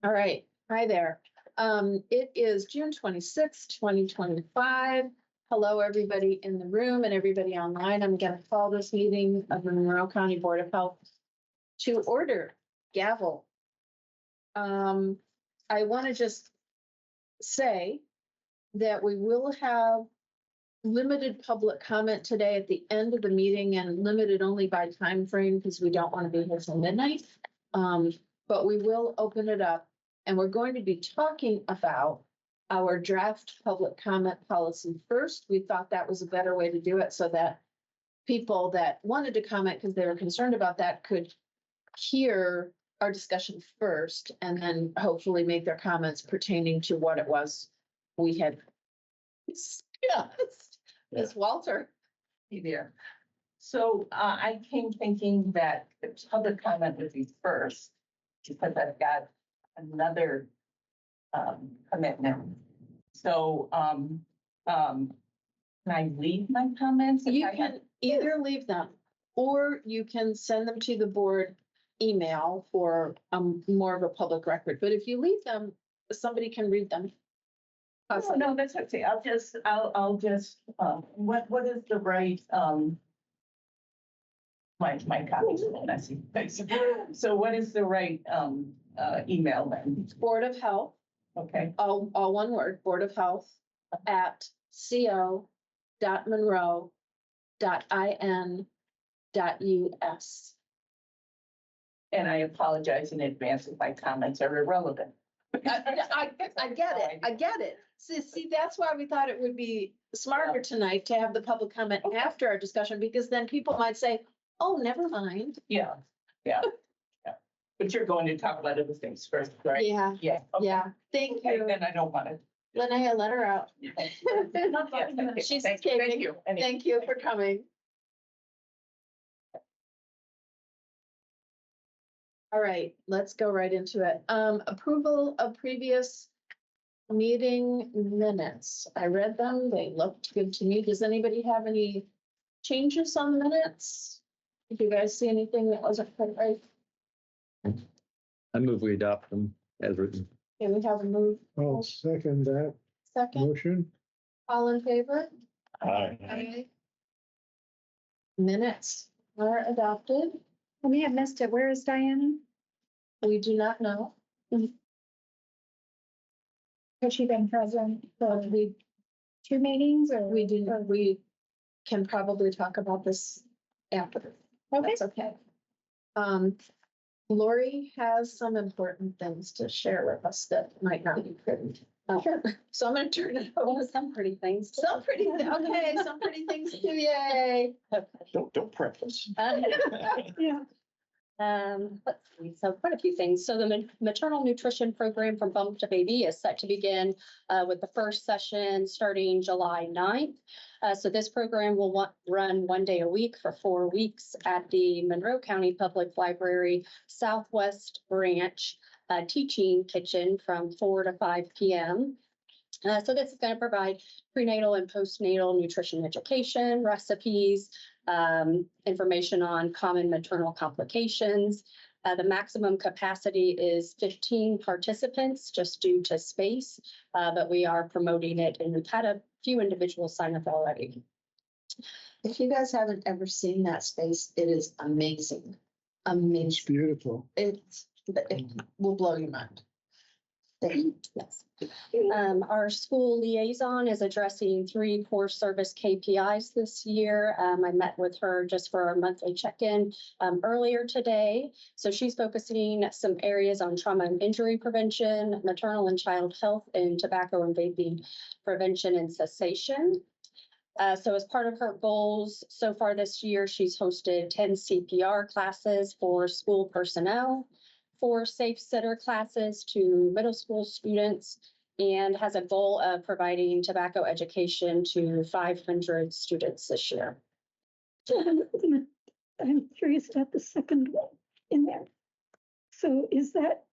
All right. Hi there. It is June 26th, 2025. Hello, everybody in the room and everybody online. I'm going to call this meeting of the Monroe County Board of Health to order. Gavel. I want to just say that we will have limited public comment today at the end of the meeting and limited only by time frame because we don't want to be here till midnight. But we will open it up and we're going to be talking about our draft public comment policy first. We thought that was a better way to do it so that people that wanted to comment because they were concerned about that could hear our discussion first and then hopefully make their comments pertaining to what it was we had discussed. Ms. Walter. Hey there. So I came thinking that the public comment would be first because I've got another commitment. So can I leave my comments? You can either leave them or you can send them to the board email for more of a public record. But if you leave them, somebody can read them. Oh, no, that's okay. I'll just, what is the right, my copies are messy. So what is the right, email then? Board of Health, Okay, all one word, Board of Health at co.monroe.in.us. and I apologize in advance if my comments are irrelevant. I get it. I get it. See, that's why we thought it would be smarter tonight to have the public comment after our discussion, because then people might say, oh, never mind. Yeah. But you're going to talk about other things first, right? Yeah, Yeah. Okay. yeah. Thank Okay, you. then I don't want to. Linnea, let her out. She's escaping. Thank you. Anyway. Thank you for coming. All right, let's go right into it. Approval of previous meeting minutes. I read them. They looked good to me. Does anybody have any changes on the minutes? Did you guys see anything that wasn't quite right? I move we adopt them as written. Can we have a move? I'll second that Second, motion. all in favor? Aye. Aye. Minutes are adopted. I may have missed it. Where is Diana? We do not know. Has she been present for We, 2 meetings or? we do, we can probably talk about this after. Okay. That's okay. Lori has some important things to share with us that might not be pretty. Sure. So I'm gonna turn it over. Some pretty things. Some pretty, okay, some pretty things too, yay. Don't preface. Yeah. Let's see, so quite a few things. So the maternal nutrition program from Bump to Baby is set to begin with the first session starting July 9th. So this program will run 1 day a week for 4 weeks at the Monroe County Public Library Southwest Branch Teaching Kitchen from 4 to 5 p.m. So this is going to provide prenatal and postnatal nutrition education, recipes, information on common maternal complications. The maximum capacity is 15 participants just due to space, but we are promoting it and we've had a few individuals sign up already. If you guys haven't ever seen that space, it is amazing. It's Amazing. beautiful. It will blow your mind. Yes. Our school liaison is addressing 3 core service KPIs this year. I met with her just for our monthly check-in earlier today. So she's focusing some areas on trauma and injury prevention, maternal and child health, and tobacco and vaping prevention and cessation. So as part of her goals so far this year, she's hosted 10 CPR classes for school personnel, 4 safe sitter classes to middle school students, and has a goal of providing tobacco education to 500 students this year. I'm curious about the second one in there. So is that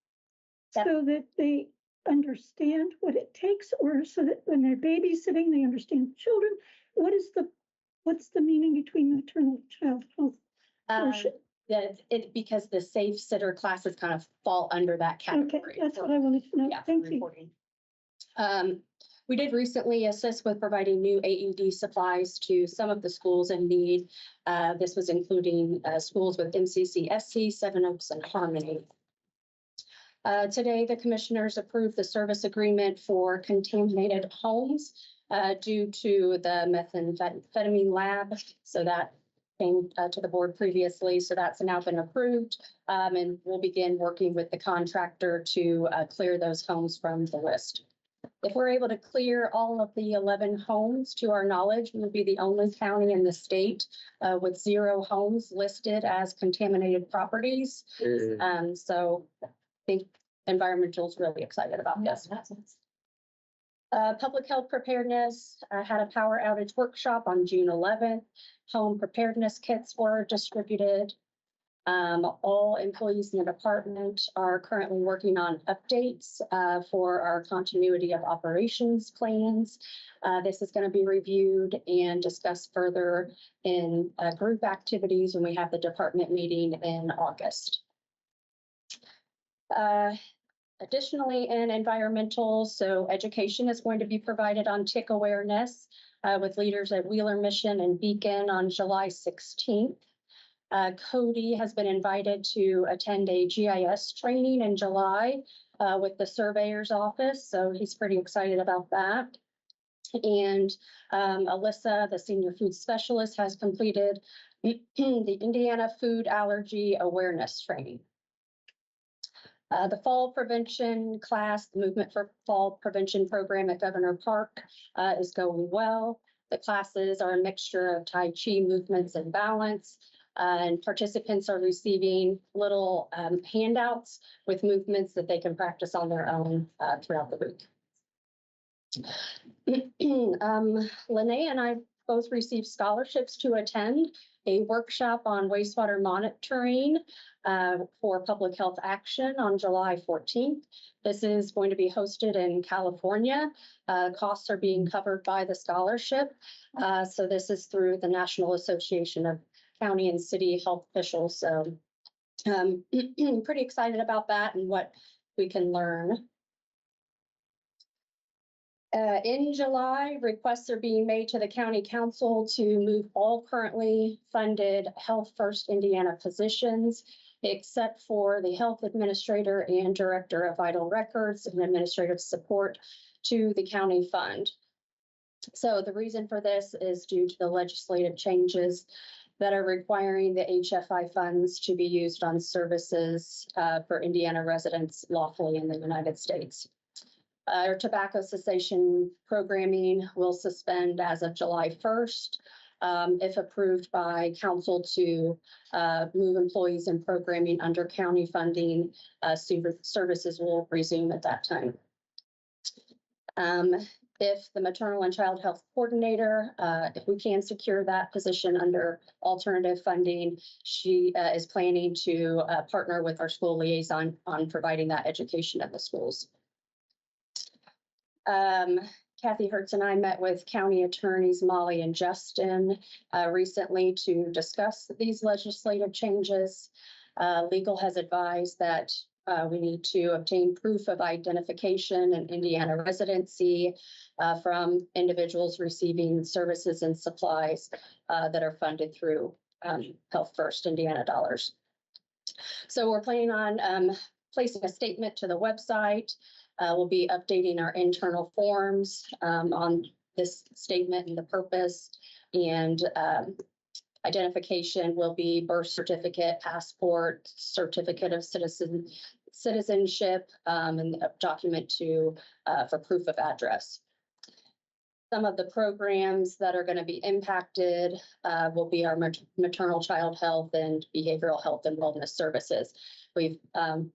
so that they understand what it takes, or so that when they're babysitting, they understand the children? What's the meaning between maternal and child health portion? that it, because the safe sitter classes kind of fall under that Okay, category. that's what I wanted to know. Yeah, Thank you. reporting. We did recently assist with providing new AED supplies to some of the schools in need. This was including schools with MCCSC, Seven Oaks, and Harmony. Today, the commissioners approved the service agreement for contaminated homes due to the methamphetamine lab. So that came to the board previously. So that's now been approved. And we'll begin working with the contractor to clear those homes from the list. If we're able to clear all of the 11 homes, to our knowledge, we will be the only county in the state with 0 homes listed as contaminated properties. So I think environmental's really excited about this. Public health preparedness had a power outage workshop on June 11th. Home preparedness kits were distributed. All employees in the department are currently working on updates for our continuity of operations plans. This is going to be reviewed and discussed further in group activities when we have the department meeting in August. Additionally, in environmental, so education is going to be provided on tick awareness with leaders at Wheeler Mission and Beacon on July 16th. Cody has been invited to attend a GIS training in July with the surveyor's office, so he's pretty excited about that. And Alyssa, the senior food specialist, has completed the Indiana Food Allergy Awareness Training. The fall prevention class, the Movement for Fall Prevention program at Governor Park is going well. The classes are a mixture of Tai Chi movements and balance. And participants are receiving little handouts with movements that they can practice on their own throughout the week. Lene and I both received scholarships to attend a workshop on wastewater monitoring for public health action on July 14th. This is going to be hosted in California. Costs are being covered by the scholarship. So this is through the National Association of County and City Health Officials. So pretty excited about that and what we can learn. In July, requests are being made to the County Council to move all currently funded Health First Indiana positions, except for the Health Administrator and Director of Vital Records and Administrative Support to the county fund. So the reason for this is due to the legislative changes that are requiring the HFI funds to be used on services for Indiana residents lawfully in the United States. Our tobacco cessation programming will suspend as of July 1st. If approved by council to move employees and programming under county funding, services will resume at that time. If the maternal and child health coordinator, if we can secure that position under alternative funding, she is planning to partner with our school liaison on providing that education at the schools. Kathy Hertz and I met with county attorneys Molly and Justin recently to discuss these legislative changes. Legal has advised that we need to obtain proof of identification and Indiana residency from individuals receiving services and supplies that are funded through Health First Indiana dollars. So we're planning on placing a statement to the website. We'll be updating our internal forms on this statement and the purpose, and identification will be birth certificate, passport, certificate of citizenship, and a document for proof of address. Some of the programs that are going to be impacted will be our maternal child health and behavioral health and wellness services. We've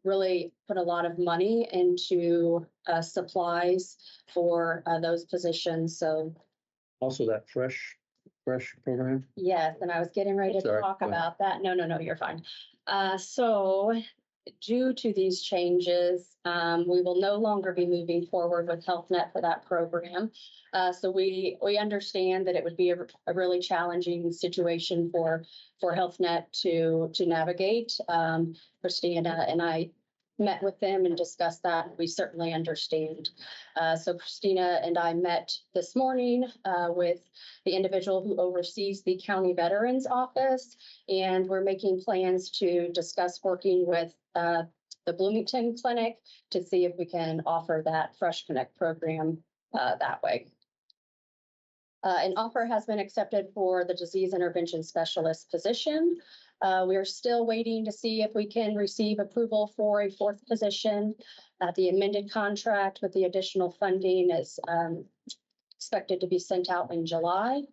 really put a lot of money into supplies for those positions. So Also that fresh program. yes, and I was getting ready to Sorry, talk go ahead. about that. No, you're fine. So due to these changes, we will no longer be moving forward with HealthNet for that program. So we understand that it would be a really challenging situation for HealthNet to navigate. Christina and I met with them and discussed that. We certainly understand. So Christina and I met this morning with the individual who oversees the County Veterans Office, and we're making plans to discuss working with the Bloomington Clinic to see if we can offer that Fresh Connect program that way. An offer has been accepted for the disease intervention specialist position. We are still waiting to see if we can receive approval for a fourth position. The amended contract with the additional funding is expected to be sent out in July.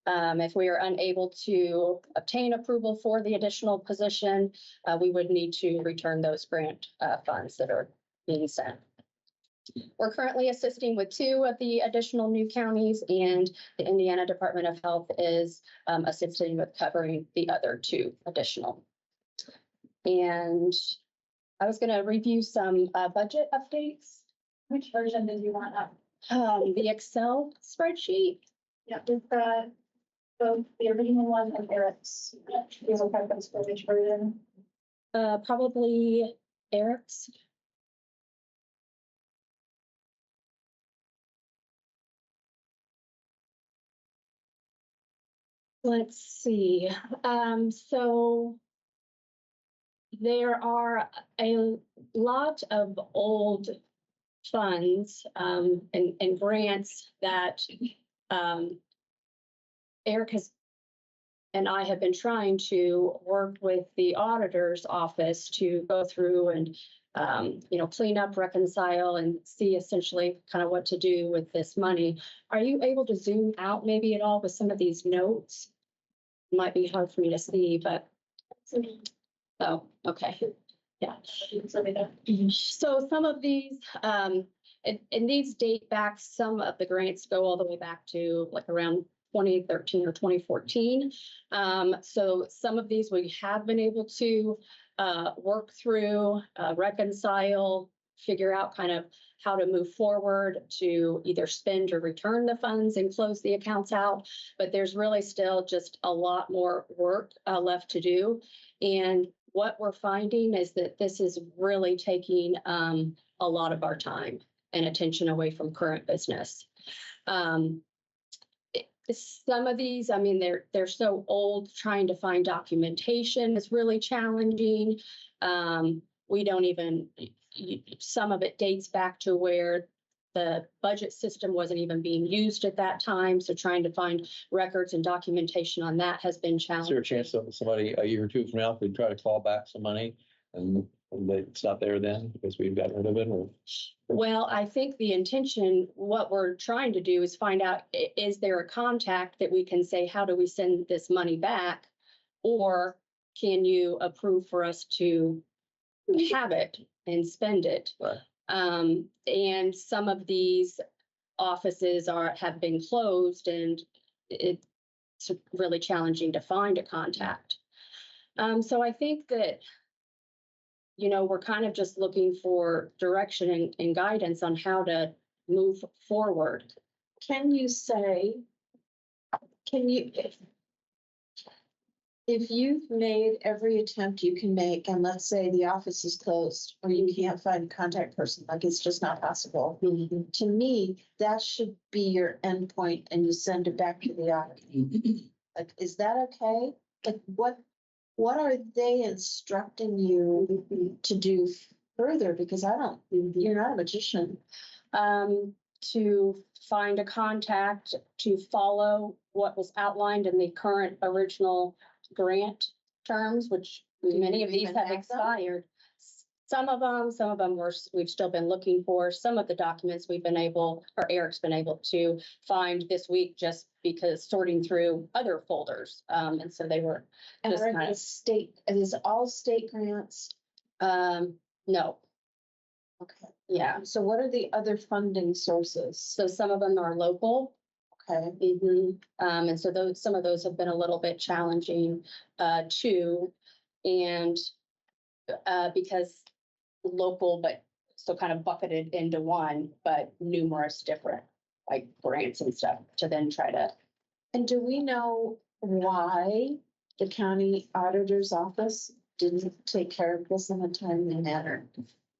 If we are unable to obtain approval for the additional position, we would need to return those grant funds that are being sent. We're currently assisting with 2 of the additional new counties, and the Indiana Department of Health is assisting with covering the other 2 additional. And I was going to review some budget updates. Which version did you want up? The Excel spreadsheet. Yeah, is that both the original one and Eric's? Do you have a preference for which version? Probably Eric's. Let's see. So there are a lot of old funds and grants that Eric and I have been trying to work with the auditor's office to go through and clean up, reconcile, and see essentially kind of what to do with this money. Are you able to zoom out maybe at all with some of these notes? It might be hard for me to see, but oh, okay. Yeah. So some of these, and these date back, some of the grants go all the way back to like around 2013 or 2014. So some of these we have been able to work through, reconcile, figure out kind of how to move forward to either spend or return the funds and close the accounts out. But there's really still just a lot more work left to do. And what we're finding is that this is really taking a lot of our time and attention away from current business. Some of these, I mean, they're so old, trying to find documentation is really challenging. We don't even, some of it dates back to where the budget system wasn't even being used at that time. So trying to find records and documentation on that has been Is there a challenging. chance that somebody a year or 2 from now could try to claw back some money and it's not there then because we've gotten rid of it? Or Well, I think the intention, what we're trying to do is find out, is there a contact that we can say, how do we send this money back? Or can you approve for us to have it and spend it? Right. And some of these offices have been closed, and it's really challenging to find a contact. So I think that, we're kind of just looking for direction and guidance on how to move forward. Can you say, if you've made every attempt you can make, and let's say the office is closed, or you can't find a contact person, like it's just not possible. To me, that should be your endpoint, and you send it back to the auditor. Like, is that okay? Like, what are they instructing you to do further? Because you're not a magician. To find a contact, to follow what was outlined in the current original grant terms, which many of these even have have them? expired. Some of them we've still been looking for. Some of the documents Eric's been able to find this week just because sorting through other folders. And so they were And just are kind is all state grants? of, no, Okay. yeah. So what are the other funding sources? So some of them are local. Okay. And so some of those have been a little bit challenging too. And because local, but still kind of bucketed into one, but numerous different like grants and stuff to then try to. And do we know why the county auditor's office didn't take care of this in a timely manner?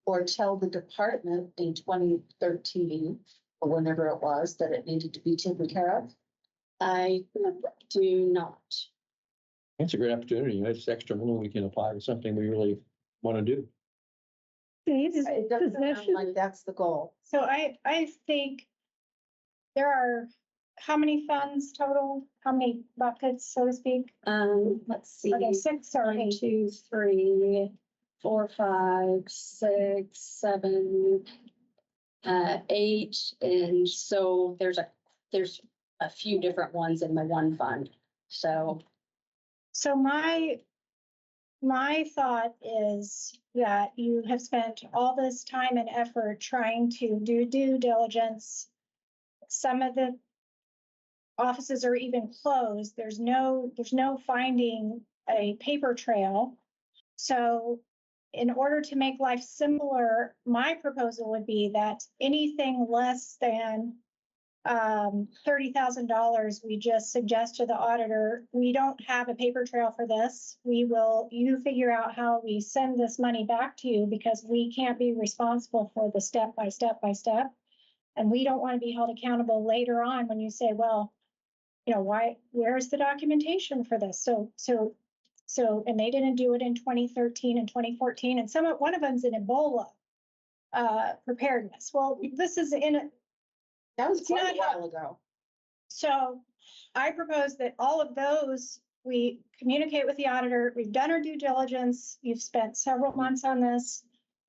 Or tell the department in 2013, or whenever it was, that it needed to be taken care of? I do not. It's a great opportunity. It's extra money we can apply to something we really want to do. Dave, is It doesn't sound possession, like that's the goal. So I think there are, how many funds total? How many buckets, so to speak? Let's see. Are there 6 or 1, 8? 2, 3, 4, 5, 6, 7, 8, and so there's a few different ones in the one fund. So So my thought is that you have spent all this time and effort trying to do due diligence. Some of the offices are even closed. There's no finding a paper trail. So in order to make life simpler, my proposal would be that anything less than $30,000, we just suggest to the auditor, we don't have a paper trail for this. You figure out how we send this money back to you, because we can't be responsible for the step by step by step. And we don't want to be held accountable later on when you say, well, where's the documentation for this? So, and they didn't do it in 2013 and 2014, and one of them's in Ebola preparedness. Well, this is That was It's quite not a while ago. So I propose that all of those, we communicate with the auditor. We've done our due diligence. You've spent several months on this.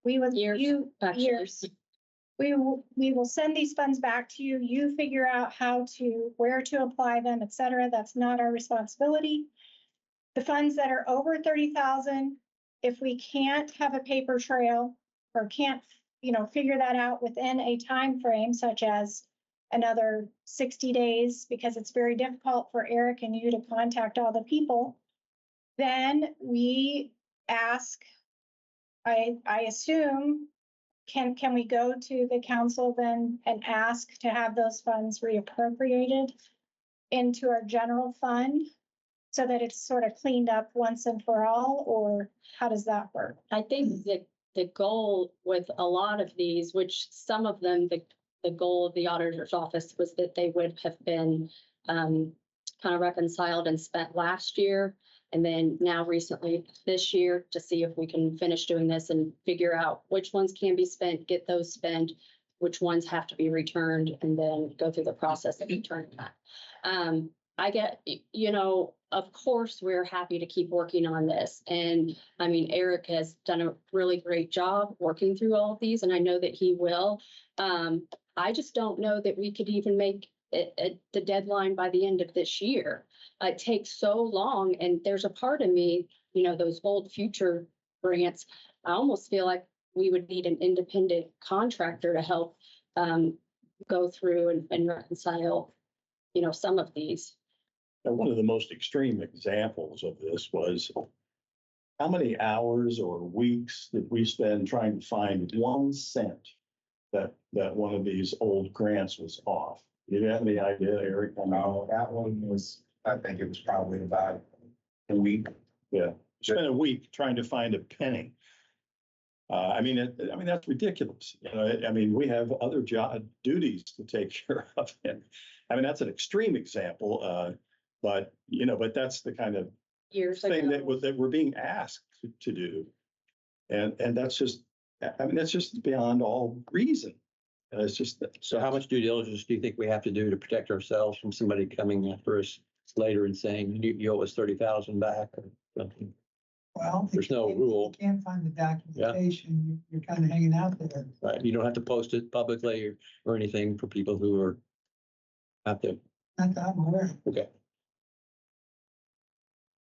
Years, actually. Years. We will send these funds back to you. You figure out where to apply them, et cetera. That's not our responsibility. The funds that are over 30,000, if we can't have a paper trail or can't, figure that out within a time frame, such as another 60 days, because it's very difficult for Eric and you to contact all the people, then we ask, I assume, can we go to the council then and ask to have those funds reappropriated into our general fund so that it's sort of cleaned up once and for all, or how does that work? I think that the goal with a lot of these, which some of them, the goal of the auditor's office was that they would have been kind of reconciled and spent last year. And then now recently this year to see if we can finish doing this and figure out which ones can be spent, get those spent, which ones have to be returned, and then go through the process of returning that. I get, of course, we're happy to keep working on this. And I mean, Eric has done a really great job working through all of these, and I know that he will. I just don't know that we could even make it the deadline by the end of this year. It takes so long, and there's a part of me, those old future grants, I almost feel like we would need an independent contractor to help go through and reconcile, some of these. Now, one of the most extreme examples of this was how many hours or weeks did we spend trying to find 1 cent that one of these old grants was off? Do you have any idea, Eric? No, that one was, I think it was probably about a week. Yeah, spent a week trying to find a penny. I mean, that's ridiculous. We have other job duties to take care of. And I mean, that's an extreme example. But that's the kind of Years thing ago. that we're being asked to do. And that's just beyond all reason. It's just. So how much due diligence do you think we have to do to protect ourselves from somebody coming after us later and saying, you owe us 30,000 back or something? Well, There's no if rule. you can't find the documentation, you're kind of hanging out there. Right, you don't have to post it publicly or anything for people who are out there. Not that I'm aware of. Okay.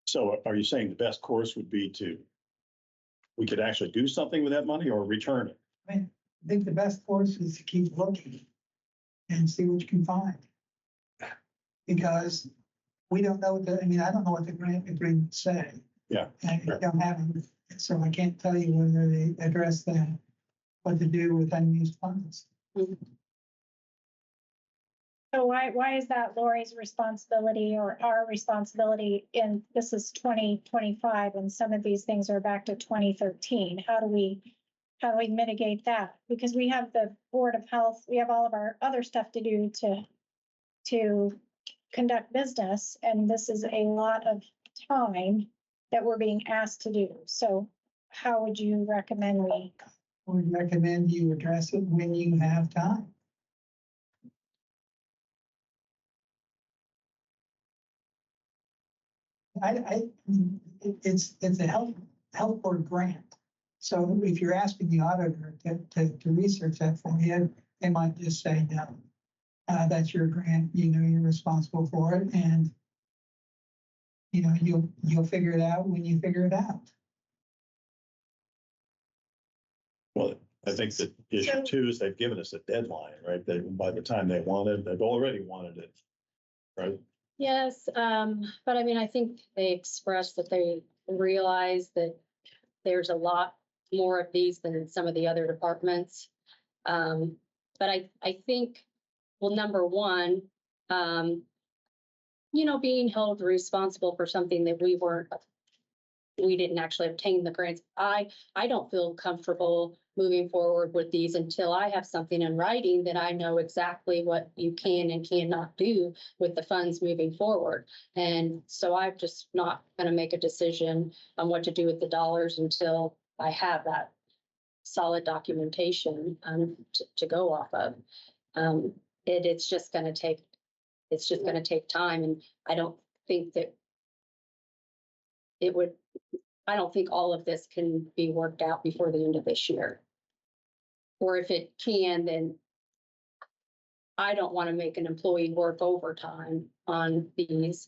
So are you saying the best course would be we could actually do something with that money or return it? I think the best course is to keep looking and see what you can find. Because we don't know I don't know what the grant agreements say. Yeah. And they don't have them, so I can't tell you whether they address that, what to do with unused funds. So why is that Lori's responsibility or our responsibility in, this is 2025 and some of these things are back to 2013? How do we mitigate that? Because we have the Board of Health, we have all of our other stuff to do to conduct business, and this is a lot of time that we're being asked to do. So how would you recommend we? I would recommend you address it when you have time. It's a health board grant. So if you're asking the auditor to research that for you, they might just say, no, that's your grant, you know, you're responsible for it, and you know, you'll figure it out when you figure it out. Well, I think that issue So- two is they've given us a deadline, right? By the time they want it, they've already wanted it, right? Yes, but I mean, I think they expressed that they realize that there's a lot more of these than in some of the other departments. But I think, well, number one, being held responsible for something that we didn't actually obtain the grants. I don't feel comfortable moving forward with these until I have something in writing that I know exactly what you can and cannot do with the funds moving forward. And so I'm just not going to make a decision on what to do with the dollars until I have that solid documentation to go off of. It's just going to take time, and I don't think that I don't think all of this can be worked out before the end of this year. Or if it can, then I don't want to make an employee work overtime on these.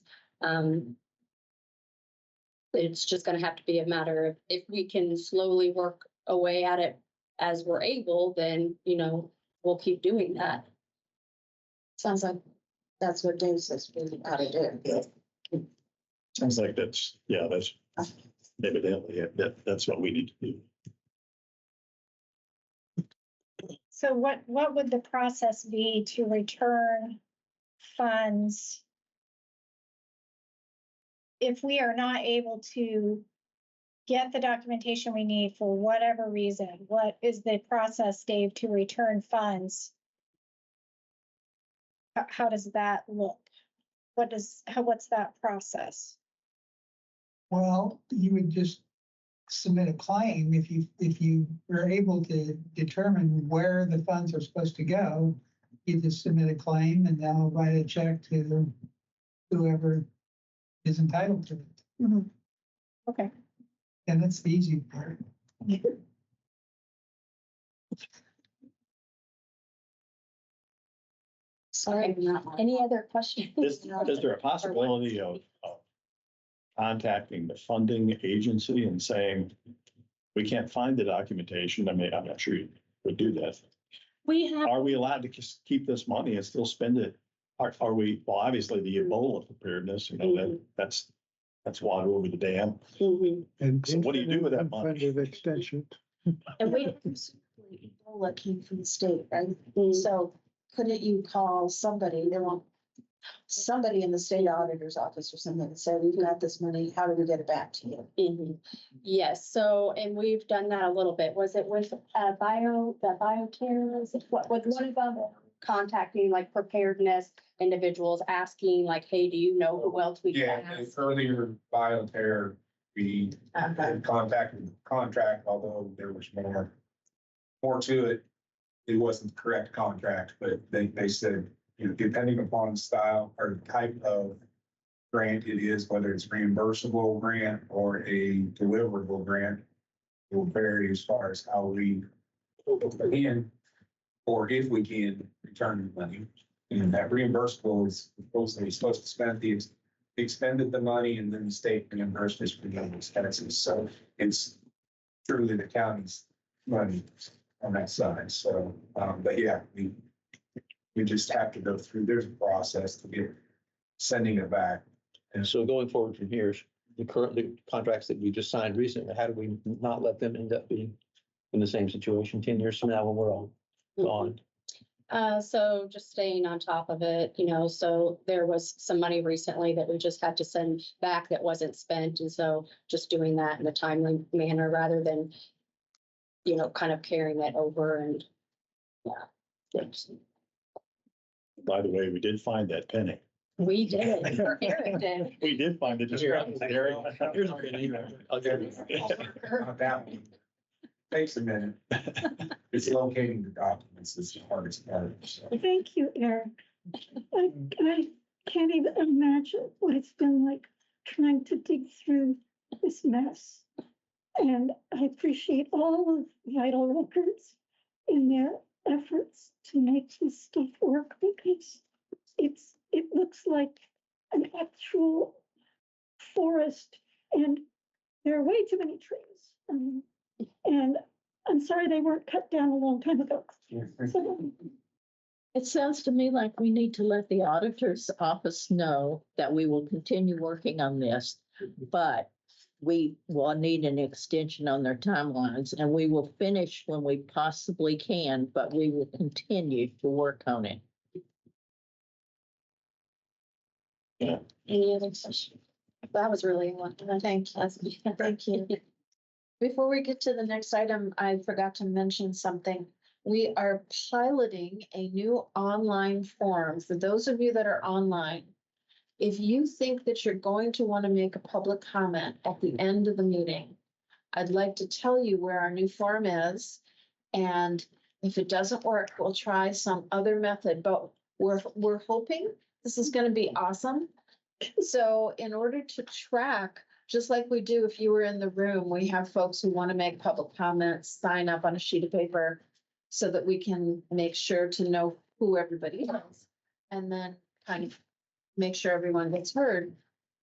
It's just going to have to be a matter of if we can slowly work away at it as we're able, then, we'll keep doing that. Sounds like that's what Dave says we ought to do. Sounds like that's evidently, that's what we need to do. So what would the process be to return funds if we are not able to get the documentation we need for whatever reason? What is the process, Dave, to return funds? How does that look? What's that process? Well, you would just submit a claim if you were able to determine where the funds are supposed to go. You just submit a claim and they'll write a check to whoever is entitled to it. Okay. And that's the easy part. Sorry, any other questions? Is there a possibility of contacting the funding agency and saying, we can't find the documentation? I mean, I'm not sure you would do that. Are we allowed to just keep this money and still spend it? Are we, well, obviously the Ebola preparedness, that's water over the dam. And So what do you do with that money? Funded extension. And Ebola came from the state, right? Mhm. So couldn't you call somebody, somebody in the state auditor's office or something and say, we've got this money, how do we get it back to you? Yes, so, and we've done that a little bit. Was it with BioCare? Was it what, with one of them contacting like preparedness individuals, asking like, hey, do you know who else we can Yeah, and ask? earlier BioTerra, we had contacted the contract, although there was more to it. It wasn't the correct contract, but they said, depending upon the style or type of grant it is, whether it's reimbursable grant or a deliverable grant, it will vary as far as how we can, or if we can, return the money. And that reimbursable is supposed to spend expended the money, and then the state reimbursed us for the expenses. So it's truly the county's money on that side. So, but yeah, we just have to go through, there's a process to get sending it back. And so going forward from here, the contracts that we just signed recently, how do we not let them end up being in the same situation 10 years from now when we're all gone? So just staying on top of it, so there was some money recently that we just had to send back that wasn't spent. And so just doing that in a timely manner rather than, kind of carrying it over and, yeah. By the way, we did find that penny. We did, or Eric did. We did find it. Here's a penny. I'll give you. Not that one. Takes a minute. It's locating the documents is the hardest part. So. Thank you, Eric. I can't even imagine what it's been like trying to dig through this mess. And I appreciate all of Vital Records in their efforts to make this stuff work because it looks like an actual forest and there are way too many trees. And I'm sorry they weren't cut down a long time ago. So, It sounds to me like we need to let the auditor's office know that we will continue working on this, but we will need an extension on their timelines and we will finish when we possibly can, but we will continue to work on it. Any other questions? That was really one. Thank you. Thank you. Before we get to the next item, I forgot to mention something. We are piloting a new online form. For those of you that are online, if you think that you're going to want to make a public comment at the end of the meeting, I'd like to tell you where our new form is. And if it doesn't work, we'll try some other method, but we're hoping this is going to be awesome. So in order to track, just like we do if you were in the room, we have folks who want to make public comments, sign up on a sheet of paper so that we can make sure to know who everybody is and then kind of make sure everyone gets heard.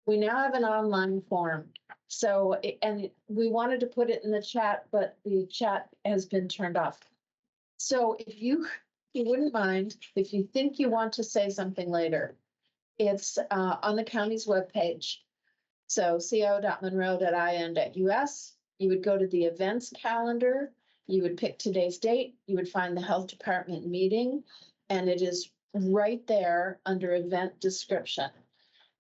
We now have an online form. So, and we wanted to put it in the chat, but the chat has been turned off. So if you wouldn't mind, if you think you want to say something later, it's on the county's webpage. So co.monroe.in.us, you would go to the events calendar, you would pick today's date, you would find the health department meeting, and it is right there under event description.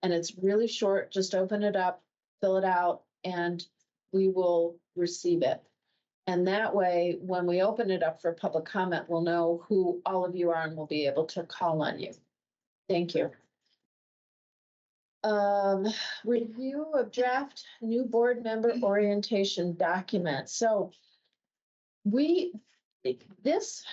And it's really short, just open it up, fill it out, and we will receive it. And that way, when we open it up for public comment, we'll know who all of you are and we'll be able to call on you. Thank you. Review of draft new board member orientation document. So this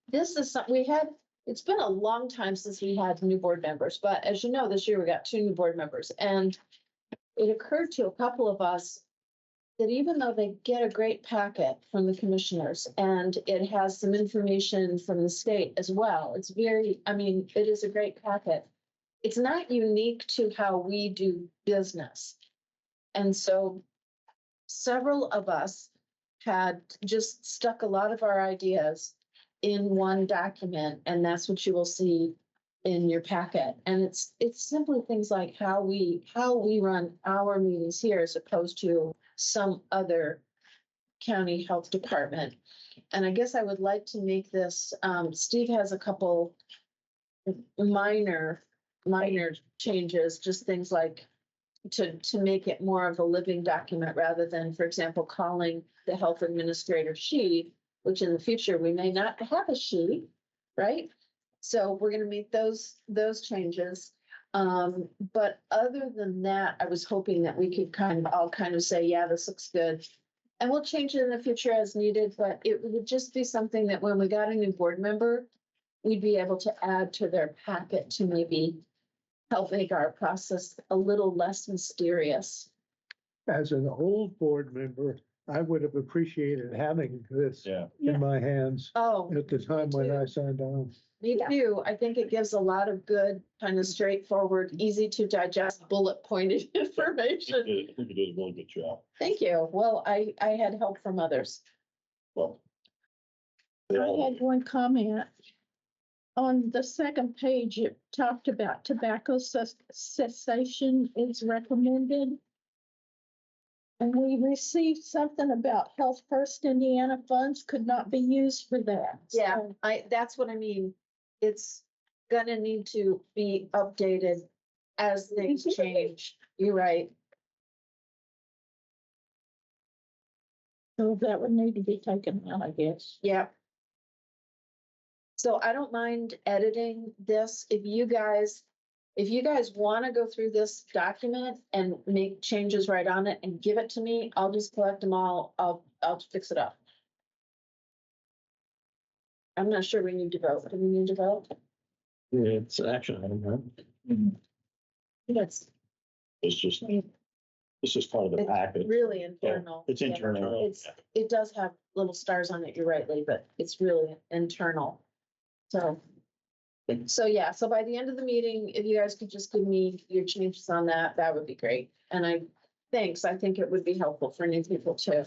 is something we had, it's been a long time since we had new board members, but as you know, this year we got 2 new board members, and it occurred to a couple of us that even though they get a great packet from the commissioners and it has some information from the state as well, it is a great packet. It's not unique to how we do business. And so several of us had just stuck a lot of our ideas in one document, and that's what you will see in your packet. And it's simply things like how we run our meetings here as opposed to some other county health department. And I guess I would like to make this, Steve has a couple minor changes, just things like to make it more of a living document rather than, for example, calling the health administrator she, which in the future we may not have a she, right? So we're going to make those changes. But other than that, I was hoping that we could all say, yeah, this looks good. And we'll change it in the future as needed, but it would just be something that when we got a new board member, we'd be able to add to their packet to maybe help make our process a little less mysterious. As an old board member, I would have appreciated having this in my hands Oh, at the time when I signed on. me too. I think it gives a lot of good, kind of straightforward, easy to digest, bullet pointed information. I think you did a really good job. Thank you. Well, I had help from others. Well, I had one comment. On the second page, it talked about tobacco cessation is recommended. And we received something about Health First Indiana funds could not be used for that. Yeah, So, that's what I mean. It's gonna need to be updated as things change. You're right. So that would need to be taken out, I guess. Yeah. So I don't mind editing this. If you guys want to go through this document and make changes right on it and give it to me, I'll just collect them all. I'll fix it up. I'm not sure we need to vote. Do we need to vote? It's an action item, right? It's It's just part of the package. really internal. It's Yeah. internal. It does have little stars on it, you're right, Lee, but it's really internal. So yeah, so by the end of the meeting, if you guys could just give me your changes on that, that would be great. And I think it would be helpful for new people too.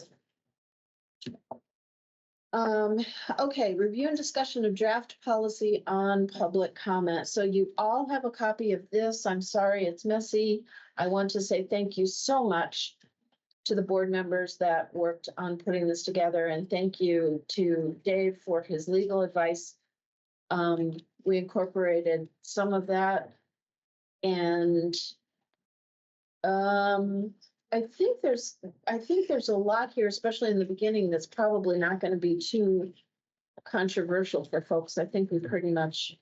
Okay, review and discussion of draft policy on public comment. So you all have a copy of this. I'm sorry, it's messy. I want to say thank you so much to the board members that worked on putting this together, and thank you to Dave for his legal advice. We incorporated some of that, and I think there's a lot here, especially in the beginning, that's probably not going to be too controversial for folks. I think we pretty much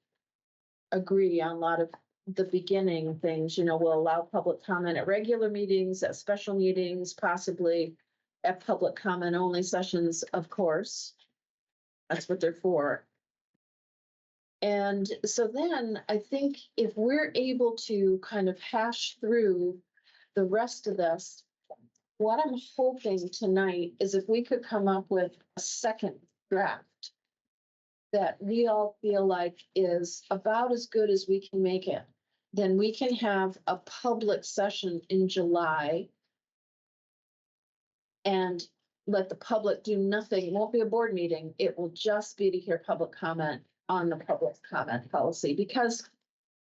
agree on a lot of the beginning things. We'll allow public comment at regular meetings, at special meetings, possibly at public comment only sessions, of course. That's what they're for. And so then I think if we're able to kind of hash through the rest of this, what I'm hoping tonight is if we could come up with a second draft that we all feel like is about as good as we can make it, then we can have a public session in July and let the public do nothing. It won't be a board meeting. It will just be to hear public comment on the public comment policy, because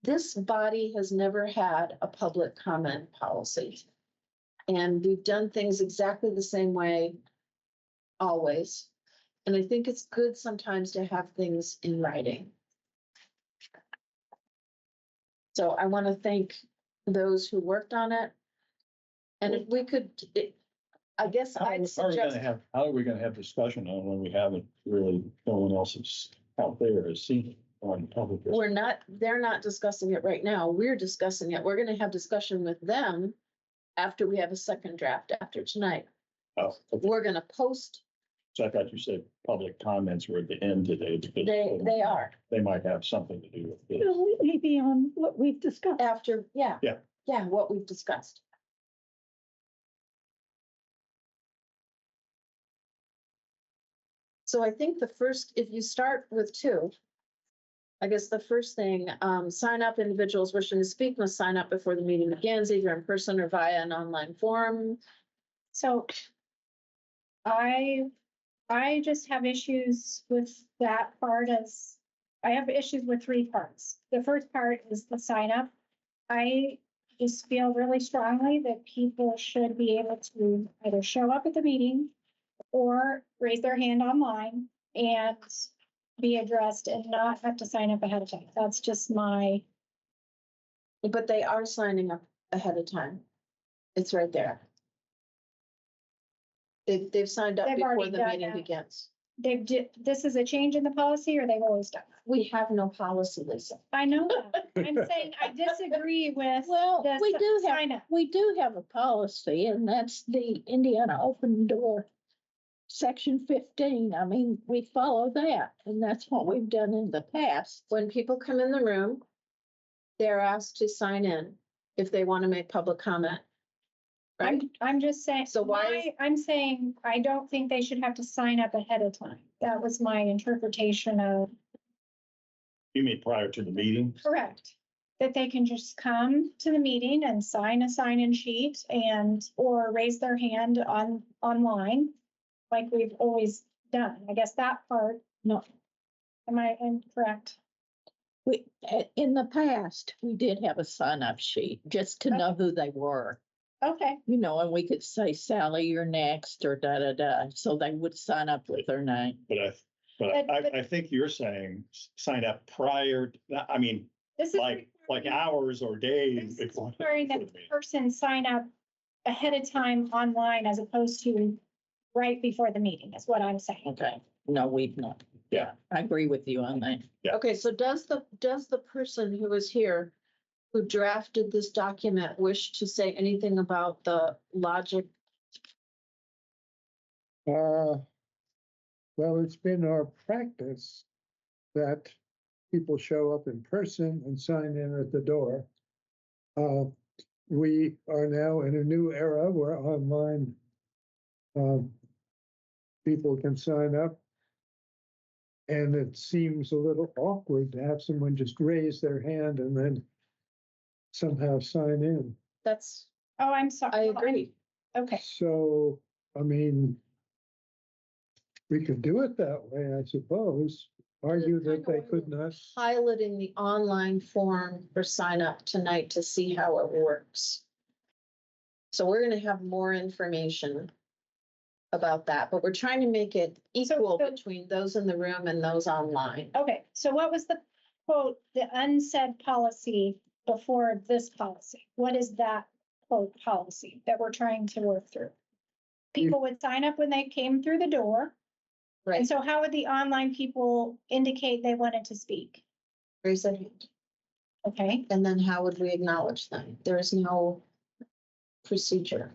this body has never had a public comment policy. And we've done things exactly the same way always. And I think it's good sometimes to have things in writing. So I want to thank those who worked on it. And if we could, I guess I'd suggest. How are we gonna have discussion on when we haven't really, no one else is out there has seen it on public? They're not discussing it right now. We're discussing it. We're gonna have discussion with them after we have a second draft after tonight. Oh, okay. We're gonna post, So I thought you said public comments were at the end today. Because they are They might have something to do with this. Maybe on what we've discussed. after, yeah. Yeah. Yeah, what we've discussed. So I think if you start with two, I guess the first thing, sign up individuals wishing to speak must sign up before the meeting begins, either in person or via an online form. So I just have issues with that part I have issues with three parts. The first part is the sign up. I just feel really strongly that people should be able to either show up at the meeting or raise their hand online and be addressed and not have to sign up ahead of time. That's just But they are signing up ahead of time. It's right there. They've signed up They've before already the done meeting that. begins. this is a change in the policy or they've always done that? We have no policy, Lisa. I know that. I'm saying I disagree with Well, the sign up. we do have a policy, and that's the Indiana Open Door. Section 15. I mean, we follow that, and that's what we've done in the past. When people come in the room, they're asked to sign in if they want to make public comment. Right? I'm just saying, So I'm saying, I don't think they should have to sign up ahead of time. That was my interpretation of. You mean prior to the meeting? Correct. That they can just come to the meeting and sign a sign-in sheet or raise their hand online, like we've always done. I guess that part, no. Am I incorrect? In the past, we did have a sign-up sheet just to know who they were. Okay, You know, and we could say, Sally, you're next, or da, da, da, so they would sign up with their name. But But- I think you're saying sign up prior, I mean, this is. like hours or days This is before. requiring that the person sign up ahead of time online as opposed to right before the meeting, is what I'm saying. Okay, no, we've not. Yeah. I agree with you on that. Yeah. Okay, so does the person who was here, who drafted this document, wish to say anything about the logic? Well, it's been our practice that people show up in person and sign in at the door. We are now in a new era where online people can sign up. And it seems a little awkward to have someone just raise their hand and then somehow sign in. That's, Oh, I'm sorry. I agree. Okay, So, I mean, we could do it that way, I suppose. Argue that they could not. Piloting the online form for sign up tonight to see how it works. So we're gonna have more information about that, but we're trying to make it equal so- between those in the room and those online. okay. So what was the quote, the unsaid policy before this policy? What is that quote policy that we're trying to work through? People would sign up when they came through the door. And Right, so how would the online people indicate they wanted to speak? raise their hand. Okay, And then how would we acknowledge them? There is no procedure.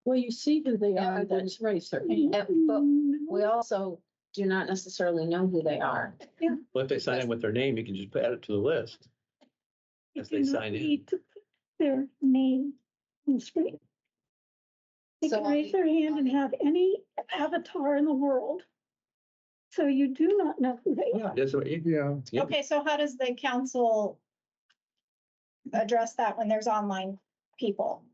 Well, you see who they Yeah, are, I that's raised their hand. But we also do not necessarily know who they are. Well, if they sign in with their name, you can just add it to the list. You As they do not sign in. need to put their name on the screen. They So can on raise the- their hand and have any avatar in the world. So you do not know who they are. That's what you, Yeah, yeah. okay, so how does the council address that when there's online people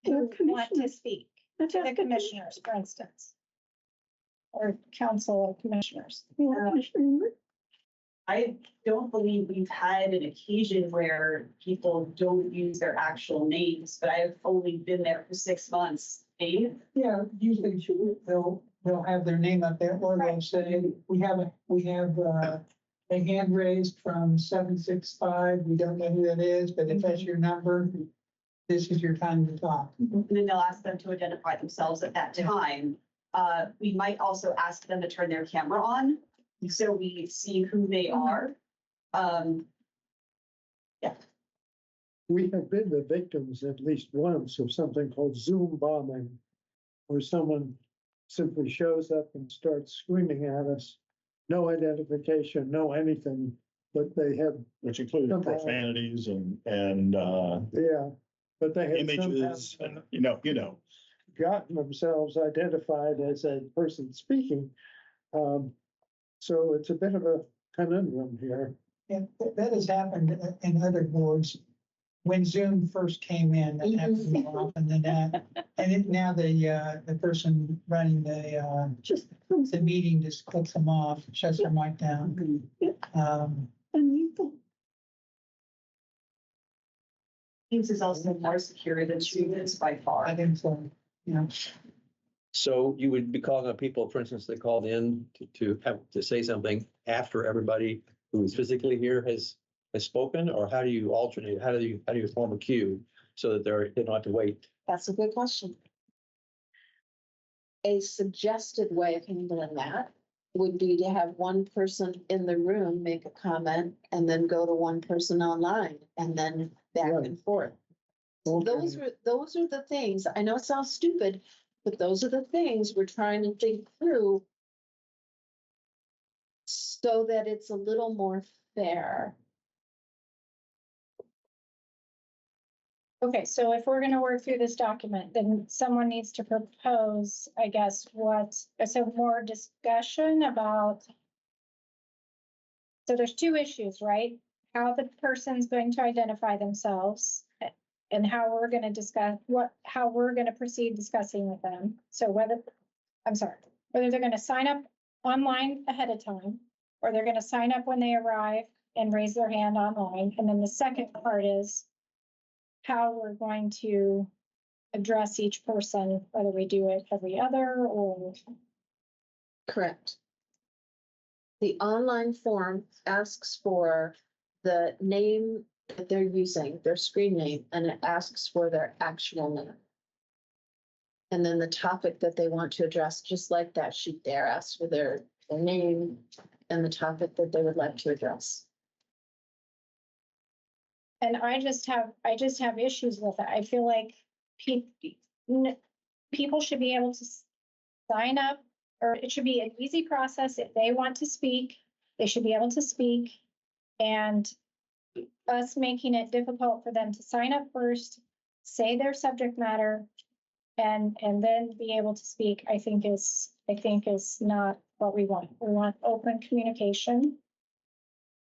They're who want to commissioners. speak? That's The just commissioners, for instance. Or council commissioners. commissioner. I don't believe we've had an occasion where people don't use their actual names, but I've only been there for 6 months. Dave? Yeah, usually they'll have their name up there, or they'll Right. say, we have a hand raised from 765. We don't know who that is, but if that's your number, this is your time to talk. And then they'll ask them to identify themselves at that time. We might also ask them to turn their camera on, so we see who they are. we have been the victims at least once of something called Zoom bombing, where someone simply shows up and starts screaming at us. No identification, no anything, but they have, Which included Somehow. profanities and, yeah, but they have images somehow and, you know. gotten themselves identified as a person speaking. So it's a bit of a conundrum here. Yeah, that has happened in other boards. When Zoom first came in, that happened more often than that. And now the person running Just the meeting just clicks them off, shuts their mic down. unusual. Teams is also more secure than Zoom is by I far. think so, you know. So you would be calling on people, for instance, that called in to have to say something after everybody who is physically here has spoken, or how do you alternate? How do you form a queue so that they don't have to wait? That's a good question. A suggested way of handling that would be to have one person in the room make a comment and then go to one person online and then back Right. and forth. So those are the things, I know it sounds stupid, but those are the things we're trying to think through so that it's a little more fair. Okay, so if we're gonna work through this document, then someone needs to propose, I guess, so more discussion about. So there's two issues, right? How the person's going to identify themselves and how we're gonna discuss how we're gonna proceed discussing with them. So whether they're gonna sign up online ahead of time, or they're gonna sign up when they arrive and raise their hand online. And then the second part is, how we're going to address each person, whether we do it every other or. Correct. The online form asks for the name that they're using, their screen name, and it asks for their actual name. And then the topic that they want to address, just like that sheet there, asks for their name and the topic that they would like to address. And I just have issues with it. I feel like people should be able to sign up, or it should be an easy process. If they want to speak, they should be able to speak. And us making it difficult for them to sign up first, say their subject matter, and then be able to speak, I think is not what we want. We want open communication.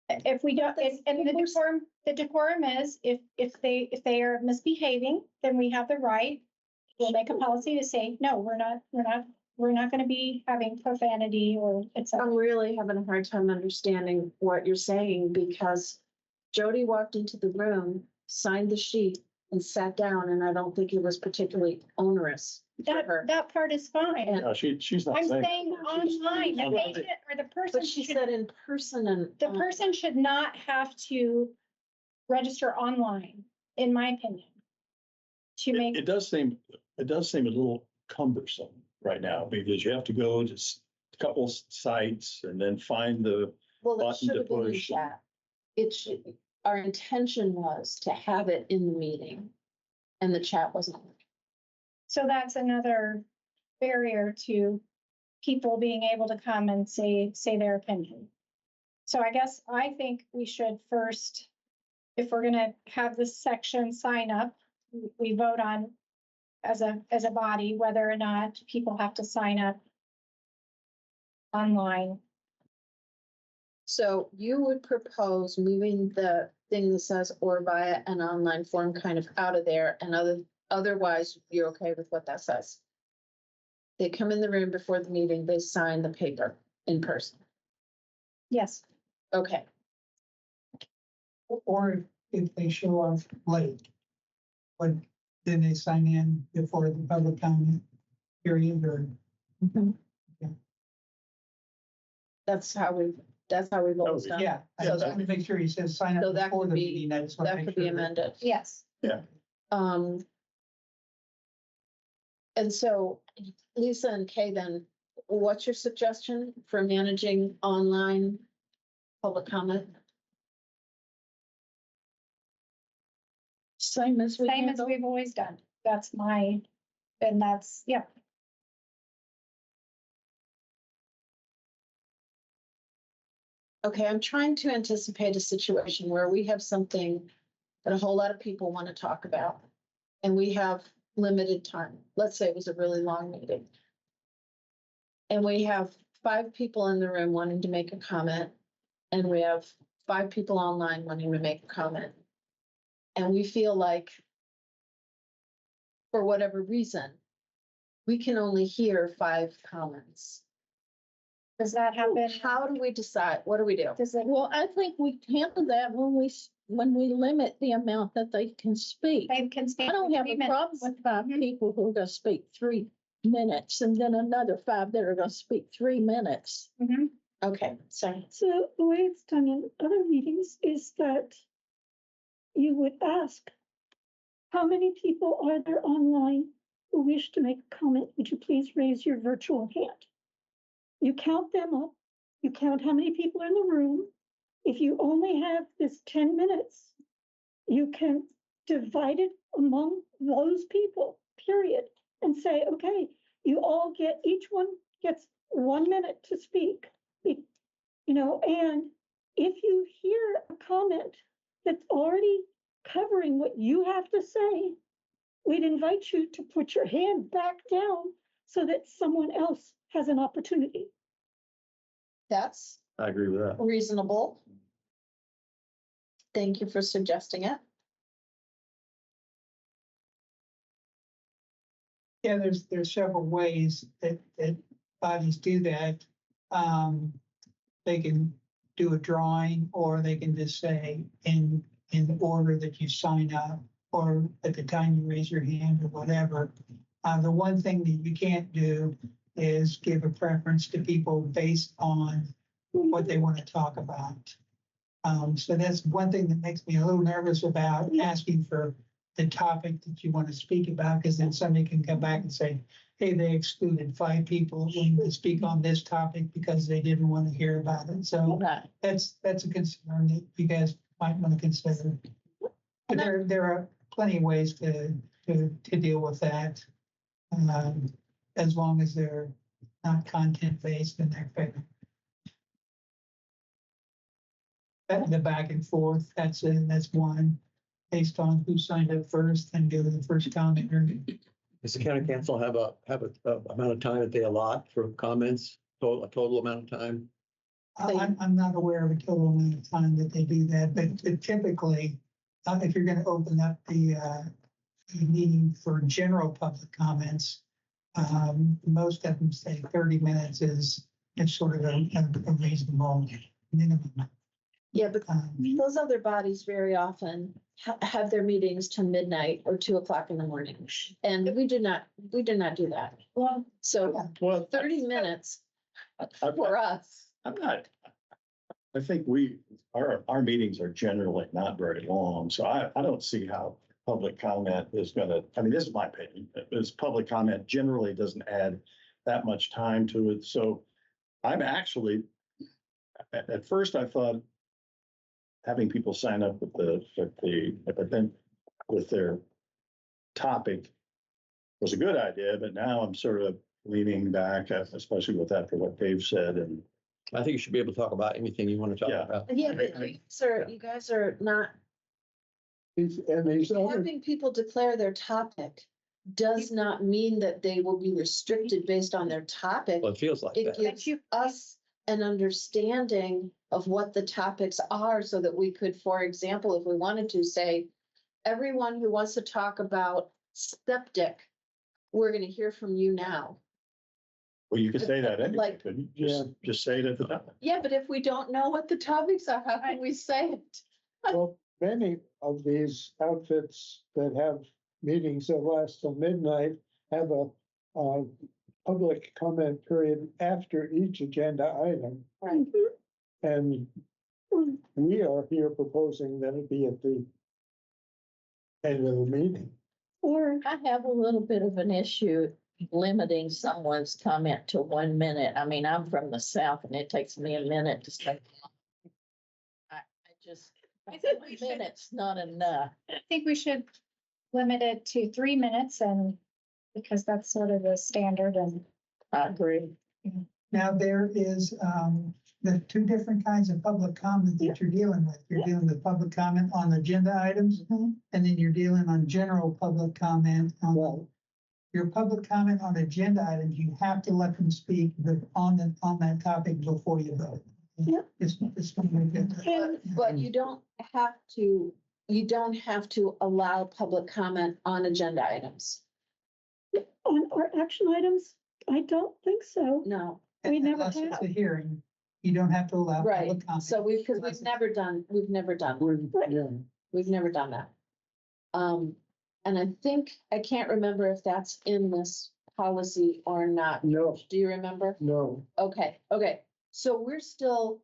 If we don't, and the decorum is, if they are misbehaving, then we have the right, we'll make a policy to say, no, we're not gonna be having profanity or et cetera. I'm really having a hard time understanding what you're saying because Jody walked into the room, signed the sheet, and sat down, and I don't think it was particularly onerous for her. That part is fine. No, she's not I'm saying. saying online, the Online. patient or the person But she should, said in person and. the person should not have to register online, in my opinion. To make, It does seem a little cumbersome right now because you have to go to a couple sites and then find the Well, it button should to have been in push. chat. It should, our intention was to have it in the meeting and the chat wasn't. so that's another barrier to people being able to come and say their opinion. So I think we should first, if we're gonna have this section sign up, we vote on as a body, whether or not people have to sign up online. So you would propose moving the thing that says or via an online form kind of out of there and otherwise you're okay with what that says? They come in the room before the meeting, they sign the paper in person. Yes. Okay, Or if they show up late, but then they sign in before the public comment period or. that's how we've always done. Yeah, I So just want to make sure he says sign So up that before could the be- meeting. I just want to That make could sure be amended. Yes. And so Lisa and Kay, then what's your suggestion for managing online public comment? Same as we Same as handle. we've always done. Yeah. Okay, I'm trying to anticipate a situation where we have something that a whole lot of people want to talk about. And we have limited time. Let's say it was a really long meeting. And we have 5 people in the room wanting to make a comment. And we have 5 people online wanting to make a comment. And we feel like, for whatever reason, we can only hear 5 comments. Does that happen? How do we decide? What do we do? Does it, Well, I think we handle that when we limit the amount that they can speak. they can speak. I don't for have 3 a minutes. problem with 5 Mhm. people who are gonna speak 3 minutes and then another 5 that are gonna speak 3 minutes. Mhm. Okay, sorry. So the way it's done in other meetings is that you would ask, how many people are there online who wish to make a comment? Would you please raise your virtual hand? You count them up. You count how many people are in the room. If you only have this 10 minutes, you can divide it among those people, period, and say, okay, each one gets 1 minute to speak. And if you hear a comment that's already covering what you have to say, we'd invite you to put your hand back down so that someone else has an opportunity. That's I agree with that. reasonable. Thank you for suggesting it. Yeah, there's several ways that bodies do that. They can do a drawing, or they can just say in the order that you sign up, or at the time you raise your hand or whatever. The one thing that you can't do is give a preference to people based on what they want to talk about. So that's one thing that makes me a little nervous about asking for the topic that you want to speak about, because then somebody can come back and say, hey, they excluded 5 people to speak on this topic because they didn't want to hear about it. So Right. that's a concern that you guys might want to consider. But there are plenty of ways to deal with that, as long as they're not content based and they're fair. The back and forth, that's one, based on who signed up first and give the first comment. Does the county council have a amount of time that they allot for comments, a total amount of time? I'm not aware of a total amount of time that they do that, but typically, if you're gonna open up the meeting for general public comments, most of them say 30 minutes is sort of a reasonable minimum. Yeah, but those other bodies very often have their meetings to midnight or 2 o'clock in the morning. And we do not do that. Well, So well, 30 minutes I- for us. I'm not, I think our meetings are generally not very long, so I don't see how public comment is gonna, I mean, this is my opinion, is public comment generally doesn't add that much time to it, so I'm actually, at first I thought having people sign up with their topic was a good idea, but now I'm sort of leaning back, especially with after what Dave said, and I think you should be able to talk about anything you want to talk Yeah. about. Yeah, but sir, you guys are not, These other, having people declare their topic does not mean that they will be restricted based on their topic. Well, it feels like It that. gives us an understanding of what the topics are so that we could, for example, if we wanted to say, everyone who wants to talk about septic, we're going to hear from you now. well, you could say that anyway, Like- couldn't you? Just say it at the time. Yeah, but if we don't know what the topics are, how can we say it? well, many of these outfits that have meetings that last till midnight have a public comment period after each agenda item. Right. And we are here proposing that it be at the end of the meeting. Or I have a little bit of an issue limiting someone's comment to 1 minute. I mean, I'm from the South and it takes me a minute to say. I just, I think we should- minute's not enough. I think we should limit it to 3 minutes, and because that's sort of the standard, and I agree. Now, there is the 2 different kinds of public comment that you're dealing with. You're dealing with public comment on agenda items, and then you're dealing on general public comment on your public comment on agenda items. You have to let them speak on that topic before you vote. Yep. It's gonna make it. But you don't have to allow public comment on agenda items. On our action items, I don't think so. No, We never Unless it's have. a hearing, you don't have to allow right. public comment. So because we've never done Yeah. We've never done that. And I think, I can't remember if that's in this policy or not. No, Do you remember? no. Okay. So we're still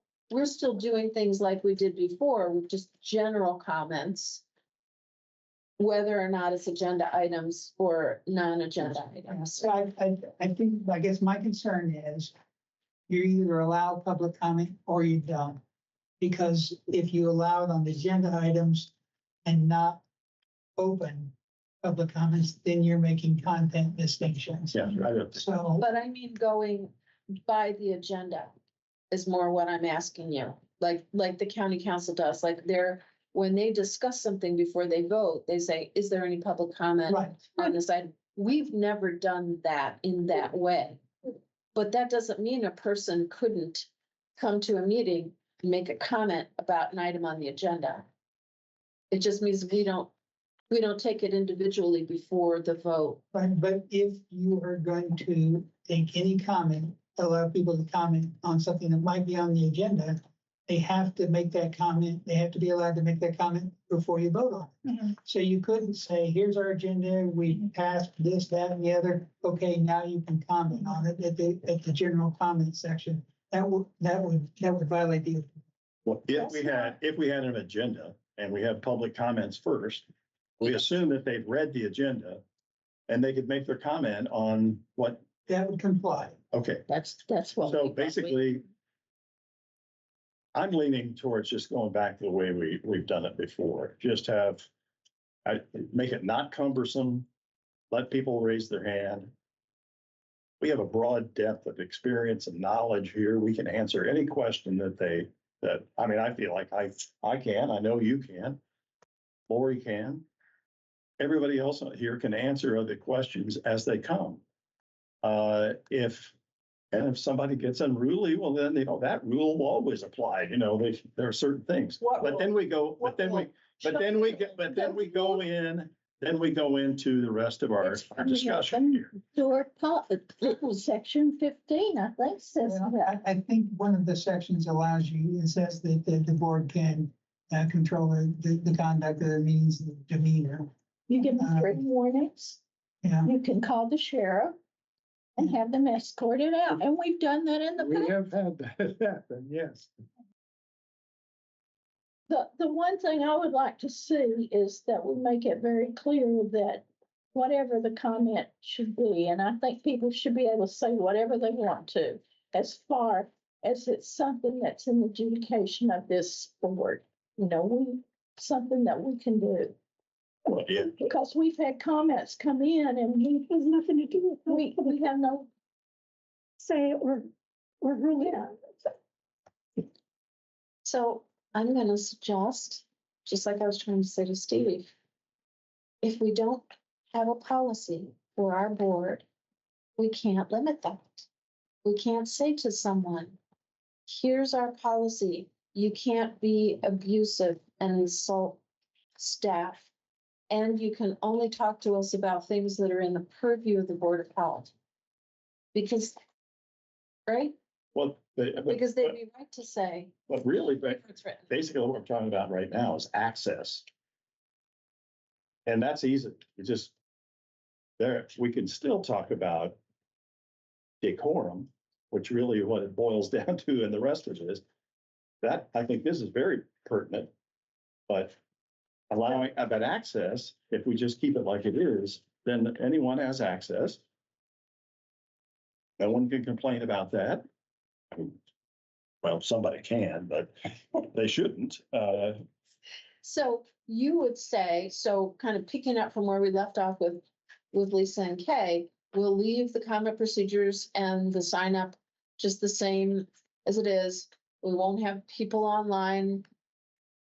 doing things like we did before with just general comments, whether or not it's agenda items or non-agenda items. So I think, I guess my concern is you either allow public comment or you don't. Because if you allow it on the agenda items and not open public comments, then you're making content distinctions. Yeah, I don't. So, But I mean, going by the agenda is more what I'm asking you, like the county council does, like when they discuss something before they vote, they say, is there any public comment right, on this item? We've never done that in that way. But that doesn't mean a person couldn't come to a meeting, and make a comment about an item on the agenda. It just means we don't take it individually before the vote. but if you are going to take any comment, allow people to comment on something that might be on the agenda, they have to make that comment. They have to be allowed to make that comment before you vote on it. Mhm. So you couldn't say, here's our agenda, we passed this, that, and the other. Okay, now you can comment on it at the general comment section. That would violate the. Well, if we had an agenda and we have public comments first, we assume that they've read the agenda and they could make their comment on what, That would comply. okay. That's what. So basically, I'm leaning towards just going back to the way we've done it before. Just make it not cumbersome, let people raise their hand. We have a broad depth of experience and knowledge here. We can answer any question I mean, I feel like I can, I know you can, Lori can. Everybody else here can answer other questions as they come. If somebody gets unruly, well, then, that rule will always apply, there are certain things. But then we go into the rest of our discussion here. Section 15, I think says Well, that. I think one of the sections allows you, it says that the board can control the conduct of the meetings, the demeanor. You give them written warnings. Yeah. You can call the sheriff and have them escorted out. And we've done that in the We past. have had that happen, yes. The one thing I would like to see is that we make it very clear that whatever the comment should be, and I think people should be able to say whatever they want to, as far as it's something that's in the adjudication of this board. Something that we can do. Well, yeah. Because we've had comments come in and it has nothing to do with, we have no say or really. So I'm gonna suggest, just like I was trying to say to Stevie, if we don't have a policy for our board, we can't limit that. We can't say to someone, here's our policy. You can't be abusive and insult staff. And you can only talk to us about things that are in the purview of the Board of Health. Because, right? Well, Because they'd be right to say. but really, It's written. basically what we're talking about right now is access. And that's easy. We can still talk about decorum, which really what it boils down to, and the rest of it is that I think this is very pertinent, but allowing about access, if we just keep it like it is, then anyone has access. No one can complain about that. Well, somebody can, but they shouldn't. So you would say, so kind of picking up from where we left off with Lisa and Kay, we'll leave the comment procedures and the sign up just the same as it is. We won't have people online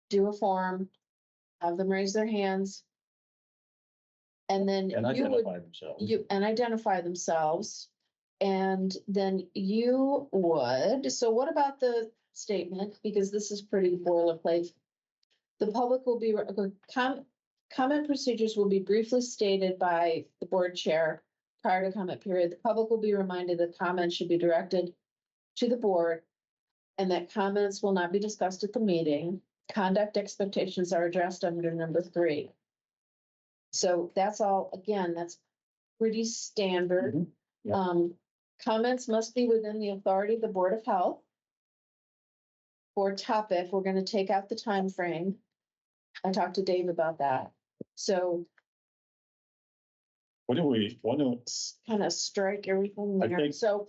do a form, have them raise their hands. And then And you would, identify themselves. identify themselves. And then you would, so what about the statement? Because this is pretty boilerplate. The public will be, comment procedures will be briefly stated by the board chair prior to comment period. The public will be reminded that comments should be directed to the board and that comments will not be discussed at the meeting. Conduct expectations are addressed under number 3. So that's all, again, that's pretty standard. Mhm. Yeah. Comments must be within the authority of the Board of Health. For topic, we're going to take out the time frame. I talked to Dave about that. So What do kind of strike everything I there. think- So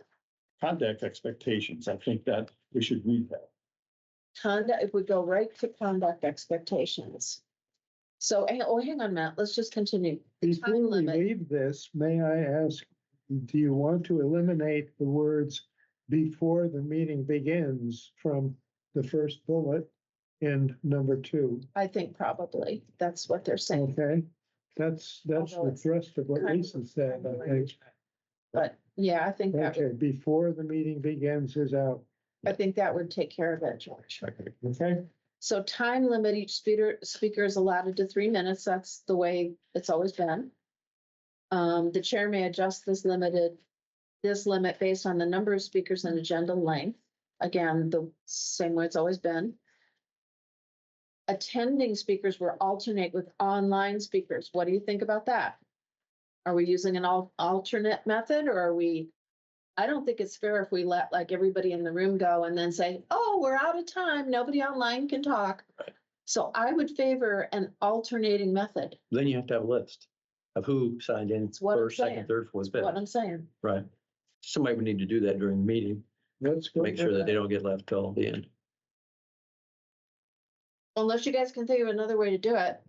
conduct expectations? I think that we should read that. conduct, if we go right to conduct expectations. So, hang on, Matt, let's just continue. Before Time we limit. leave this, may I ask, do you want to eliminate the words before the meeting begins from the first bullet in number 2? I think probably that's what they're saying, Okay, that's Although the it's thrust of what kind of Lisa said, I think. but yeah, I think that, Okay, before the meeting begins is out. I think that would take care of it, George. Okay, So time limit, each speaker is allotted to 3 minutes. That's the way it's always been. The chair may adjust this limit based on the number of speakers and agenda length. again, the same way it's always been. Attending speakers will alternate with online speakers. What do you think about that? Are we using an alternate method, or are we? I don't think it's fair if we let like everybody in the room go and then say, oh, we're out of time. Nobody online can talk. So I would favor an alternating method. Then you have to have a list of who signed in what I'm first, second, saying. third, fourth, What fifth. I'm saying. Right. Somebody would need to do that during the meeting, Let's go. make sure that they don't get left till the end. Unless you guys can think of another way to do it.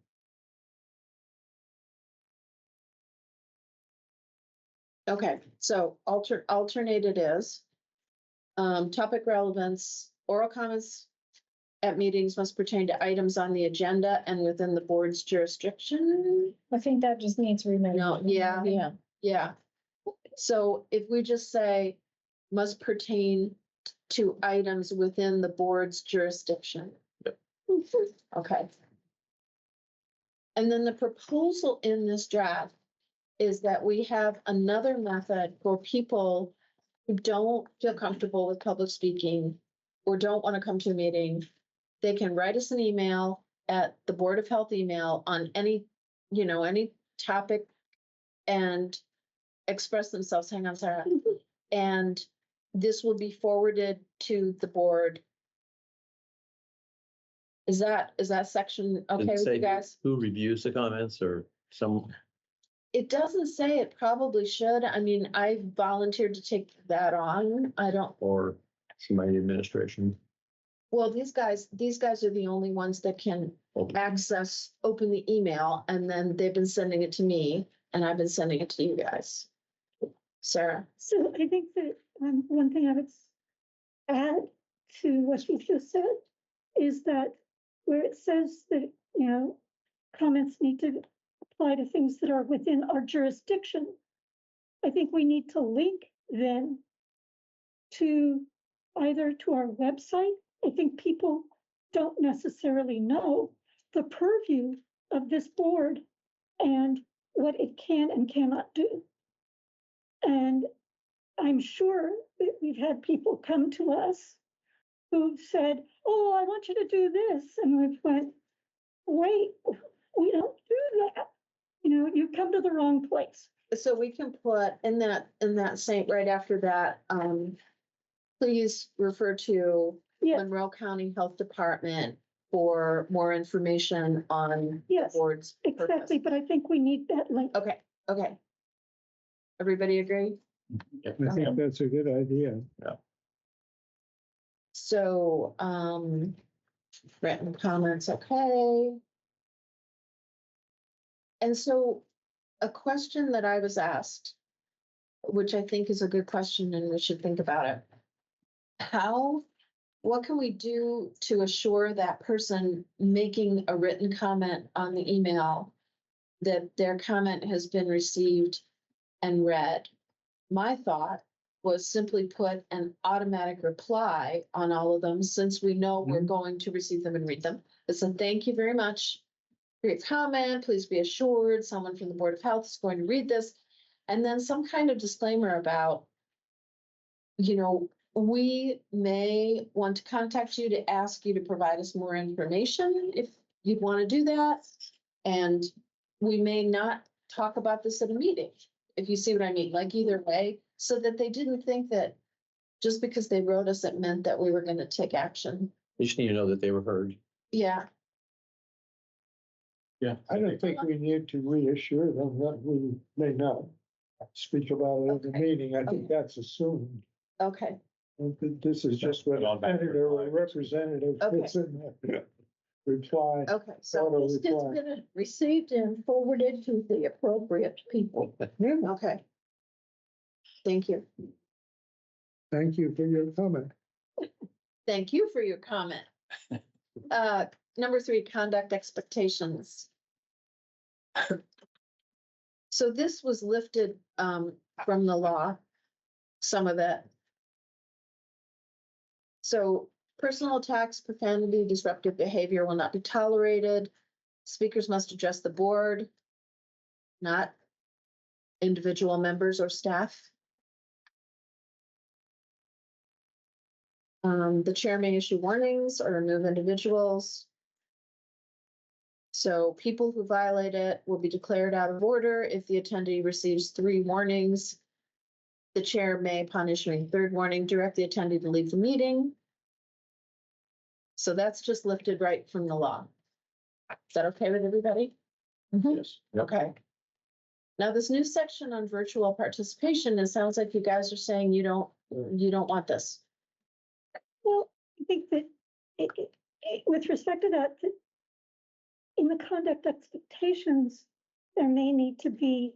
Okay, so alternate it is. Topic relevance, oral comments at meetings must pertain to items on the agenda and within the board's jurisdiction. I think that just needs removed. No, yeah, Yeah, yeah. So if we just say must pertain to items within the board's jurisdiction. Okay. And then the proposal in this draft is that we have another method for people who don't feel comfortable with public speaking or don't want to come to a meeting. They can write us an email at the Board of Health email on any, any topic and express themselves. Hang on, Sarah. And this will be forwarded to the board. Is that section okay And with say you guys? who reviews the comments or some, It doesn't say, it probably should. I mean, I volunteered to take that on. I don't, or somebody in administration. well, these guys are the only ones that can access, open the email, and then they've been sending it to me, and I've been sending it to you guys. Sarah? So I think that one thing I would add to what you've just said is that where it says that, comments need to apply to things that are within our jurisdiction, I think we need to link then to either to our website. I think people don't necessarily know the purview of this board and what it can and cannot do. And I'm sure that we've had people come to us who've said, oh, I want you to do this. And we've went, wait, we don't do that. You come to the wrong place. So we can put in that same, right after that, please refer to Yeah. Monroe County Health Department for more information on the Yes, board's purpose. exactly. But I think we need that link. Okay. Everybody agree? I think that's a good idea. So, written comments, okay. And so a question that I was asked, which I think is a good question and we should think about it. What can we do to assure that person making a written comment on the email that their comment has been received and read? My thought was simply put an automatic reply on all of them, since we know we're going to receive them and read them. It's a thank you very much for your comment. Please be assured someone from the Board of Health is going to read this. And then some kind of disclaimer about, we may want to contact you to ask you to provide us more information if you'd want to do that. And we may not talk about this at a meeting, if you see what I mean, like either way, so that they didn't think that just because they wrote us, it meant that we were going to take action. You just need to know that they were heard. Yeah. Yeah. I don't think we need to reassure them that we may not speak about it in the meeting. I think that's assumed. Okay. This is just what a senator or representative puts in there. Reply. Okay. so Auto this has reply. been received and forwarded to the appropriate people. Yeah, Okay. Thank you. thank you for your comment. Thank you for your comment. Number 3, conduct expectations. So this was lifted from the law, some of it. So personal attacks, profanity, disruptive behavior will not be tolerated. Speakers must address the board, not individual members or staff. The chair may issue warnings or remove individuals. So people who violate it will be declared out of order. If the attendee receives 3 warnings, the chair may, upon issuing 3rd warning, direct the attendee to leave the meeting. So that's just lifted right from the law. Is that okay with everybody? Yes. Okay. Now, this new section on virtual participation, it sounds like you guys are saying you don't want this. Well, I think that with respect to that, in the conduct expectations, there may need to be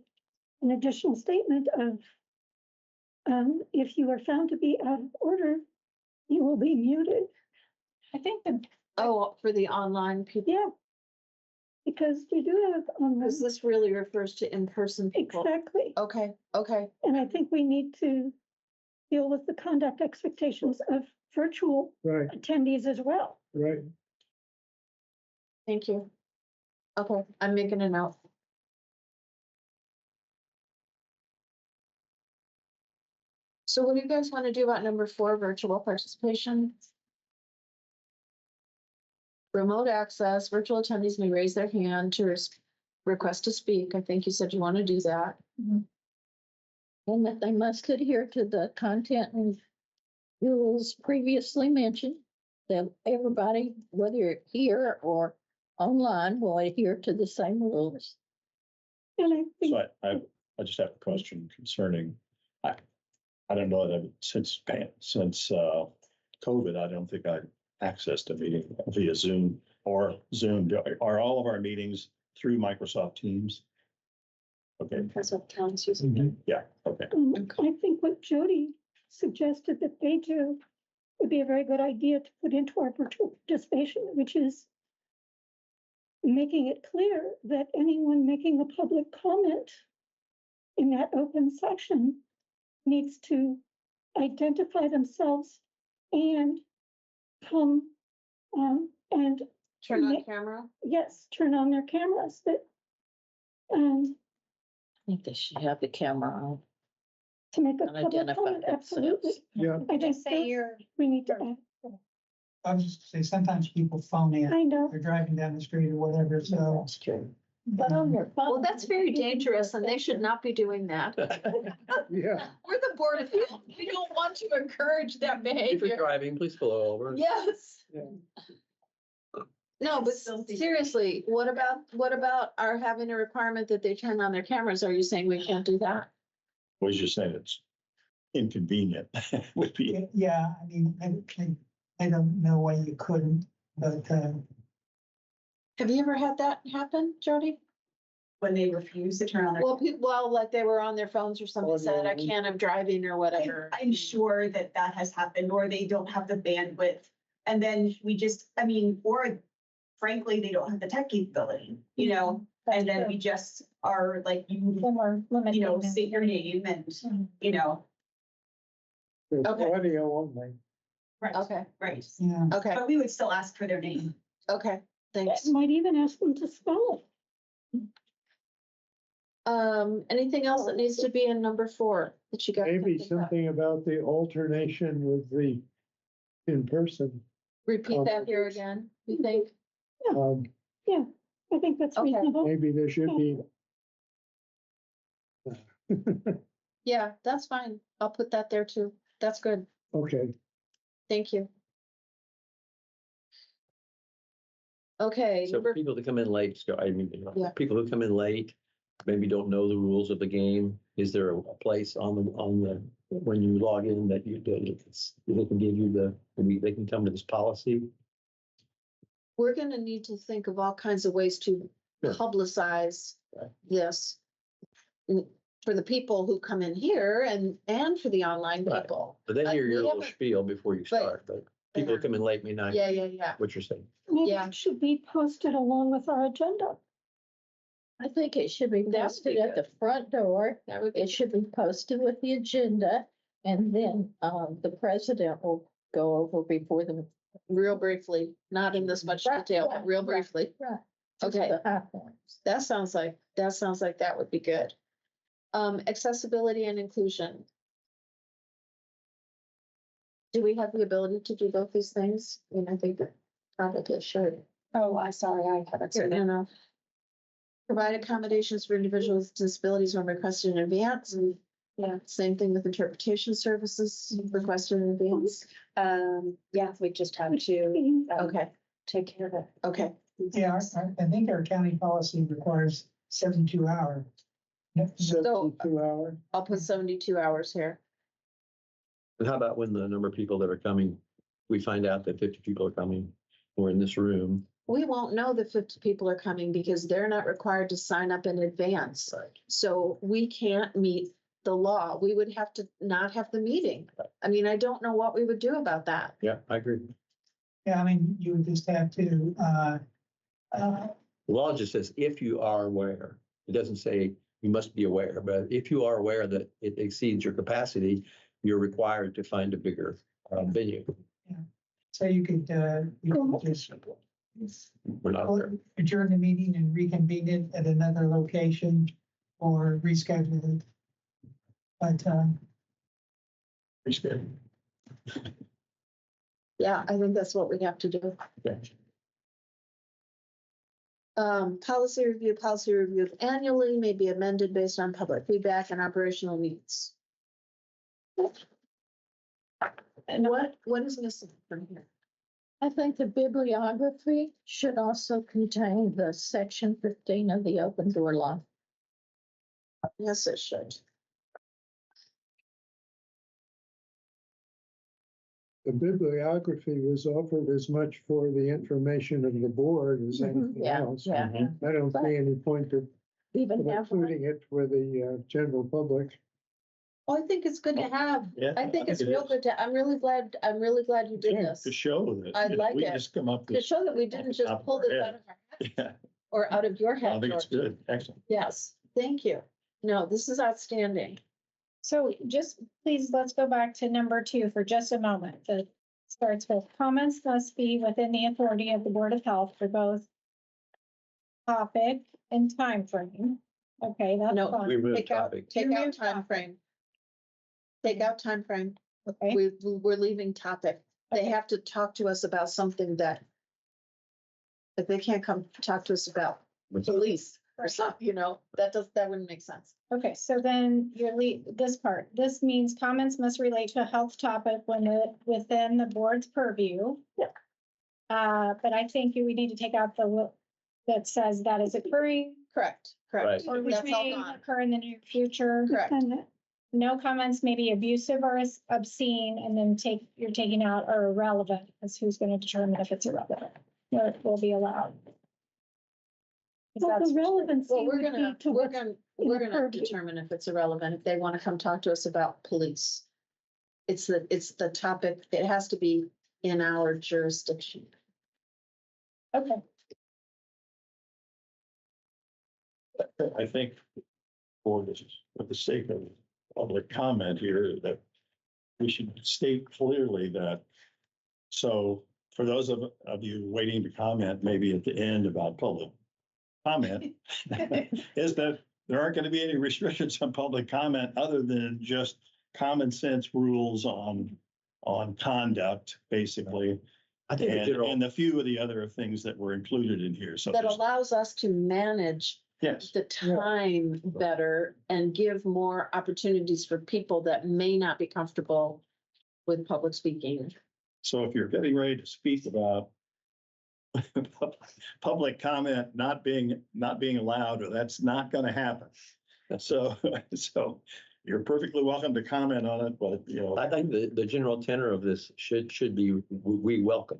an additional statement of, if you are found to be out of order, you will be muted. I think that Oh, for the online people, Yeah. Because we do have, because this really refers to in-person people. exactly. Okay, okay, And I think we need to deal with the conduct expectations of virtual Right, attendees as well. right. thank you. Okay, I'm making a note. So what do you guys want to do about number 4, virtual participation? Remote access, virtual attendees may raise their hand to request to speak. I think you said you want to do that. And that they must adhere to the content and rules previously mentioned. That everybody, whether you're here or online, will adhere to the same rules. And I think So I just have a question concerning, I don't know that since COVID, I don't think I accessed a meeting via Zoom or Zoom. Are all of our meetings through Microsoft Teams? Okay, That's what counts using. yeah, okay. I think what Jody suggested that they do would be a very good idea to put into our virtual participation, which is making it clear that anyone making a public comment in that open section needs to identify themselves and come and Turn on Ma- camera. yes, turn on their cameras. That I think they should have the camera on. to make a And public identify comment, themselves. absolutely. Yeah. I just say we need to add. I was just gonna say, sometimes people phone in, I know. they're driving down the street or whatever, so. That's true. But on your phone. Well, that's very dangerous and they should not be doing that. Yeah, We're the Board of Health. We don't want to encourage that If you're behavior. driving, please pull over. Yes. Yeah. No, but seriously, what about our having a requirement that they turn on their cameras? Are you saying we can't do that? Was just saying it's inconvenient would be. Yeah, I mean, I don't know why you couldn't, but, Have you ever had that happen, Jody? When they refuse to turn on their. Well, like they were on their phones or something said, I can't, I'm driving or whatever. I'm sure that that has happened, or they don't have the bandwidth. And then we just, I mean, or frankly, they don't have the tech capability, you know? And then we just are like, you know, say your name and, you know, there's Okay. audio only. right, Okay, right. yeah. okay, But we would still ask for their name. okay, thanks. Might even ask them to spell it. Anything else that needs to be in number 4 that you got? Maybe something about the alternation with the in-person. Repeat that here again, you think? Um, I think that's Okay. reasonable. maybe there should be. Yeah, that's fine. I'll put that there too. That's good. Okay, Thank you. Okay, So number, people that come in late, Yeah. people who come in late, maybe don't know the rules of the game. Is there a place on the, when you log in that they can give you they can come to this policy? we're gonna need to think of all kinds of ways to Sure. publicize Right. this for the people who come in here and for the online Right. people. But then hear we your little haven't- spiel before you start, but people who come in late may not, Yeah. what you're saying. Maybe Yeah. it should be posted along with our agenda. I think it should be That would posted be at the front door. That would be, It should be posted with the agenda. And then the president will go over before the. real briefly, not in this much Right, detail, but right, real right. briefly. Right. Just Okay. the high points. That sounds like that would be good. Accessibility and inclusion. Do we have the ability to do both these things? I mean, I think that probably should. Oh, I'm sorry, I haven't Here, seen it. no. Provide accommodations for individuals with disabilities when requested in advance, and yeah, same thing with interpretation services requested in advance. Yeah, we just have to Okay, take care of it. okay. Yeah, I think our county policy requires 72 hour. 72 hour. I'll put 72 hours here. And how about when the number of people that are coming, we find out that 50 people are coming, we're in this room. We won't know that 50 people are coming because they're not required to sign up in advance. So we can't meet the law. We would have to not have the meeting. I mean, I don't know what we would do about that. Yeah, I agree. Yeah, I mean, you would just have to, The law just says, if you are aware, it doesn't say you must be aware, but if you are aware that it exceeds your capacity, you're required to find a bigger venue. so you could just We're not aware. adjourn the meeting and reconvene it at another location or reschedule it. But, Yeah, I think that's what we have to do. Policy review annually may be amended based on public feedback and operational needs. And what is missing from here? I think the bibliography should also contain the section 15 of the open door law. Yes, it should. The bibliography was offered as much for the information of the board as anything Yeah, else. yeah. I don't see any point of Even have one. including it for the general public. Well, I think it's good to have. Yeah, I think it's it real is. good to, I'm really glad you did Yeah, this. to show that. I you know, like we it. just come up To with. show that we didn't just Top of pull our this head. out of our head Yeah, or out of your I head. think it's George. good. Excellent. Yes, thank you. No, this is outstanding. So just please, let's go back to number 2 for just a moment. That starts with comments must be within the authority of the Board of Health for both topic and time frame. Okay, that's No, fine. We moved Take out, topic. take You out moved time topic. frame. Take out time frame. Okay. We're leaving topic. They Okay. have to talk to us about something that if they can't come talk to us about police or Right. something, that wouldn't make sense. Okay, so then this part, this means comments must relate to a health topic within the board's purview. Yeah. But I think we need to take out that says that is occurring Correct, correct. or which That's all may gone. occur in the near future. Correct. And No comments may be abusive or obscene, and then you're taking out or irrelevant, because who's going to determine if it's irrelevant? Or it will be allowed. 'Cause well, that's- the relevancy Well, would be to what's in we're the gonna purview. determine if it's irrelevant, if they want to come talk to us about police. It's the topic, it has to be in our jurisdiction. Okay, I think for the sake of public comment here, that we should state clearly that. So for those of you waiting to comment, maybe at the end about public comment, is that there aren't going to be any restrictions on public comment other than just common sense rules on conduct, basically. I think the general, And a few of the other things that were included in here. So That there's- allows us to manage yes, the time better and give more opportunities for people that may not be comfortable with public speaking. so if you're getting ready to speak about public comment not being allowed, or that's not going to happen. So you're perfectly welcome to comment on it, but I think the general tenor of this should be, we welcome.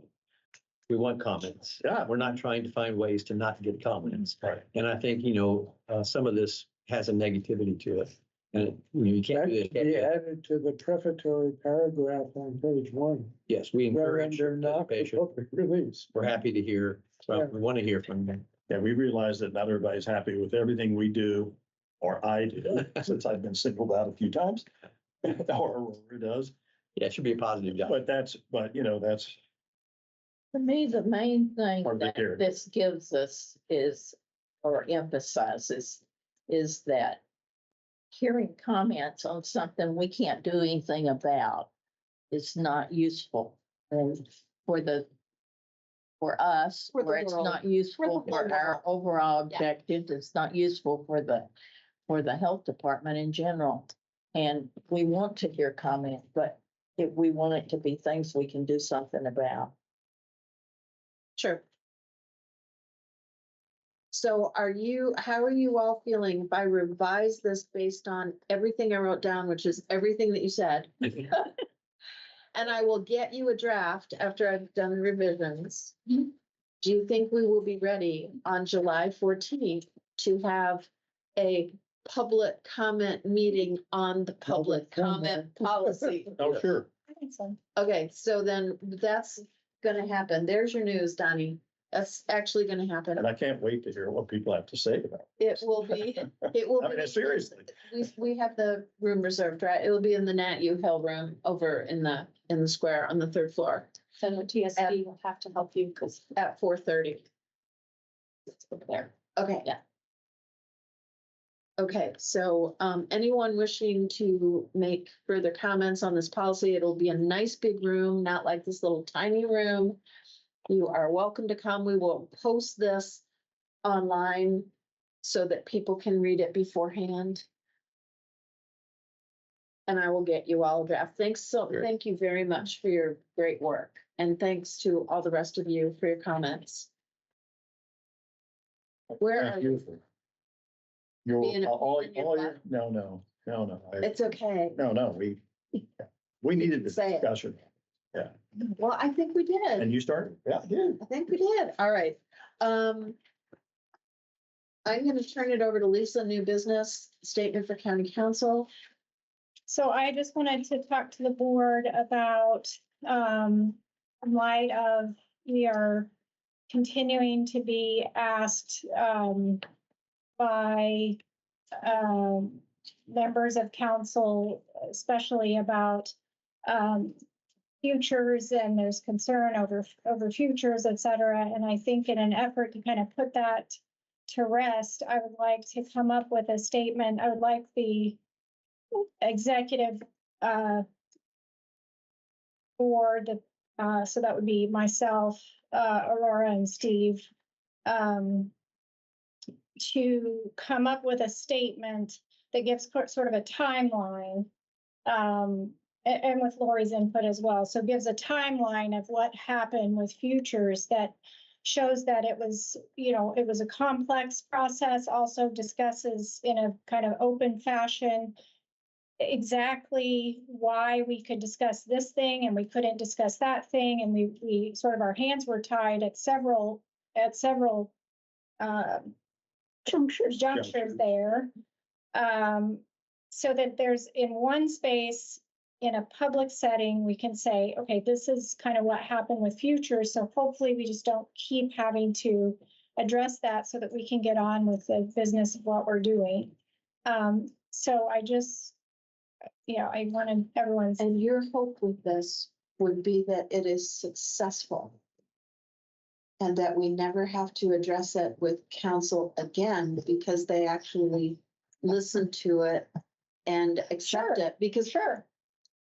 We want comments. Yeah. We're not trying to find ways to not get comments. Right. And I think, some of this has a negativity to it. And you That can't do could be this. added to the prefatory paragraph on page 1. Yes, we Where encourage under not for participation. public release. We're happy to hear, Yeah. we want to hear from them. yeah, we realize that not everybody's happy with everything we do, or I do, since I've been singled out a few times, or Aurora does. Yeah, it should be a positive job. But that's For me, the main thing Hard to that hear. this gives us is, or emphasizes, is that hearing comments on something we can't do anything about is not useful. And for us, For the where it's world. not useful For the for our world. overall Yeah. objectives, it's not useful for the health department in general. And we want to hear comment, but if we want it to be things we can do something about. Sure. So how are you all feeling if I revise this based on everything I wrote down, which is everything that you said? And I will get you a draft after I've done the revisions. Mhm. Do you think we will be ready on July 14th to have a public comment meeting on the public comment policy? Oh, sure. I think so. Okay, so then that's gonna happen. There's your news, Donnie. That's actually gonna happen. And I can't wait to hear what people have to say about it. It will be. I mean, seriously. We have the room reserved, right? It'll be in the Nat U Hill room over in the square on the third floor So the TSB will have to help you because at 4:30. it's over there. Okay. Yeah. Okay, so anyone wishing to make further comments on this policy, it'll be a nice big room, not like this little tiny room. You are welcome to come. We will post this online so that people can read it beforehand. And I will get you all a draft. Great. Thank you very much for your great work. And thanks to all the rest of you for your comments. Where are Thank you? you for your, Being a all, pain in your all butt. your, no. It's okay. No, we needed this Say it. discussion. Well, I think we did. And you started? Yeah, I did. I think we did. All right. I'm gonna turn it over to Lisa, new business statement for county council. So I just wanted to talk to the board about, in light of, we are continuing to be asked, by, members of council, especially about, futures, and there's concern over futures, et cetera. And I think in an effort to kind of put that to rest, I would like to come up with a statement. I would like the executive board, so that would be myself, Aurora and Steve, to come up with a statement that gives sort of a timeline, and with Lori's input as well. So it gives a timeline of what happened with futures that shows that it was, it was a complex process, also discusses in a kind of open fashion exactly why we could discuss this thing and we couldn't discuss that thing. And we sort of, our hands were tied at several junctures there. So that there's in one space, in a public setting, we can say, okay, this is kind of what happened with futures. So hopefully we just don't keep having to address that so that we can get on with the business of what we're doing. So I just, I wanted everyone's. And your hope with this would be that it is successful. And that we never have to address it with council again because they actually listen to it and accept it. Because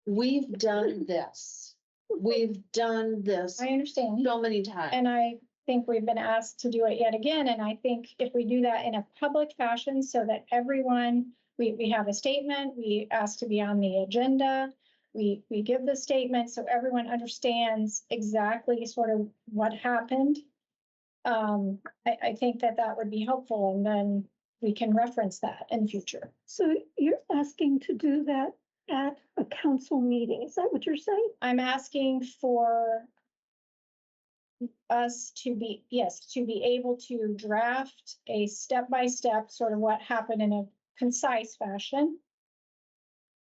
we've done this. We've done this I understand. so many times. And I think we've been asked to do it yet again. And I think if we do that in a public fashion so that everyone, we have a statement, we ask to be on the agenda, we give the statement so everyone understands exactly sort of what happened. I think that would be helpful, and then we can reference that in future. So you're asking to do that at a council meeting, is that what you're saying? I'm asking for us to be able to draft a step-by-step sort of what happened in a concise fashion.